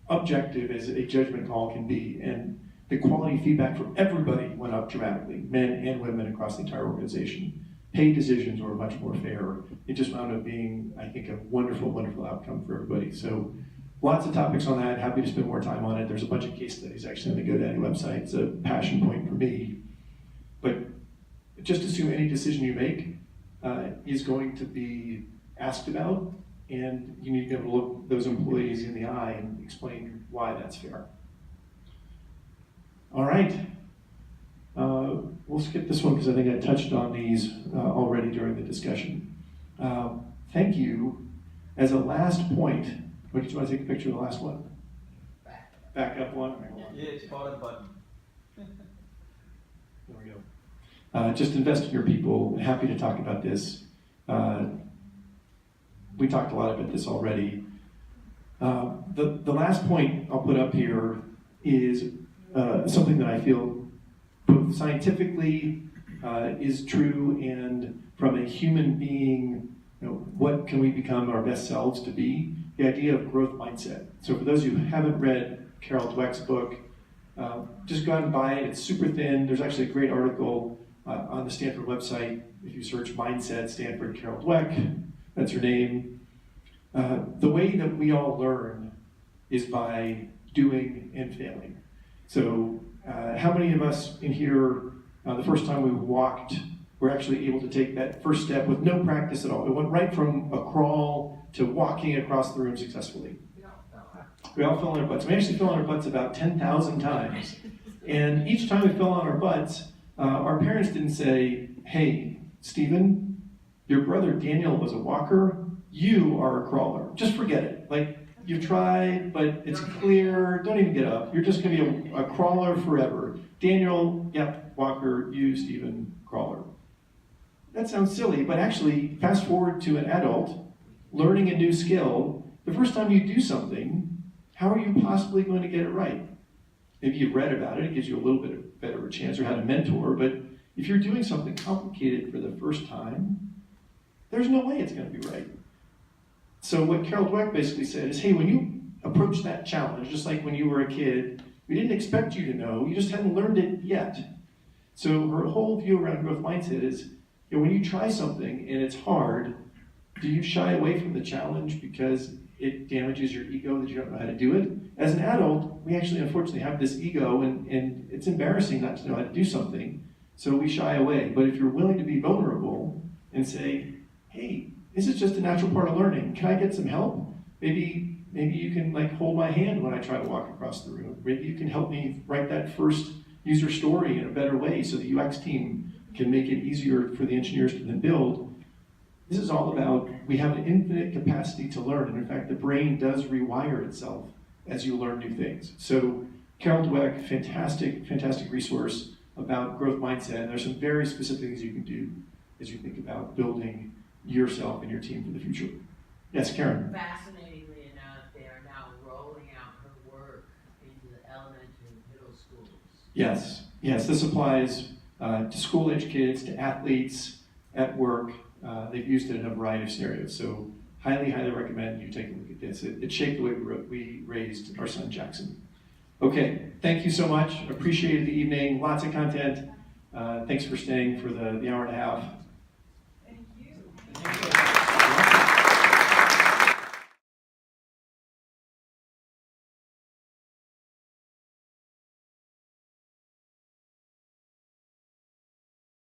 objective as a judgment call can be. And the quality feedback from everybody went up dramatically, men and women across the entire organization. Pay decisions were much more fair. It just wound up being, I think, a wonderful, wonderful outcome for everybody. So lots of topics on that. Happy to spend more time on it. There's a bunch of case studies actually on the GoDaddy website. It's a passion point for me. But just assume any decision you make is going to be asked about, and you need to be able to look those employees in the eye and explain why that's fair. All right. We'll skip this one because I think I touched on these already during the discussion. Thank you. As a last point, what did you want to take a picture of the last one? Back up one. Yeah, it's bottom button. There we go. Just invest in your people. Happy to talk about this. We talked a lot about this already. The last point I'll put up here is something that I feel both scientifically is true, and from a human being, what can we become our best selves to be? The idea of growth mindset. So for those who haven't read Carol Dweck's book, just go out and buy it. It's super thin. There's actually a great article on the Stanford website. If you search Mindset Stanford Carol Dweck, that's her name. The way that we all learn is by doing and failing. So how many of us in here, the first time we walked, were actually able to take that first step with no practice at all? It went right from a crawl to walking across the room successfully. We all fell on our butts. We actually fell on our butts about 10,000 times. And each time we fell on our butts, our parents didn't say, hey, Stephen, your brother Daniel was a walker, you are a crawler. Just forget it. Like, you tried, but it's clear, don't even get up. You're just gonna be a crawler forever. Daniel, yep, walker, you, Stephen, crawler. That sounds silly, but actually, fast forward to an adult, learning a new skill, the first time you do something, how are you possibly going to get it right? Maybe you've read about it, it gives you a little bit better of a chance, or had a mentor, but if you're doing something complicated for the first time, there's no way it's going to be right. So what Carol Dweck basically said is, hey, when you approach that challenge, just like when you were a kid, we didn't expect you to know, you just hadn't learned it yet. So her whole view around growth mindset is, when you try something and it's hard, do you shy away from the challenge because it damages your ego that you don't know how to do it? As an adult, we actually unfortunately have this ego, and it's embarrassing not to know how to do something, so we shy away. But if you're willing to be vulnerable and say, hey, this is just a natural part of learning, can I get some help? Maybe you can hold my hand when I try to walk across the room. Maybe you can help me write that first user story in a better way so the UX team can make it easier for the engineers to then build. This is all about, we have an infinite capacity to learn, and in fact, the brain does rewire itself as you learn new things. So Carol Dweck, fantastic, fantastic resource about growth mindset, and there's some very specific things you can do as you think about building yourself and your team for the future. Yes, Karen? Fascinatingly enough, they are now rolling out her work into the elementary and middle schools. Yes, this applies to school-age kids, to athletes, at work. They've used it in a variety of scenarios. So highly, highly recommend you take a look at this. It shaped the way we raised our son Jackson. Okay, thank you so much. Appreciated the evening, lots of content. Thanks for staying for the hour and a half.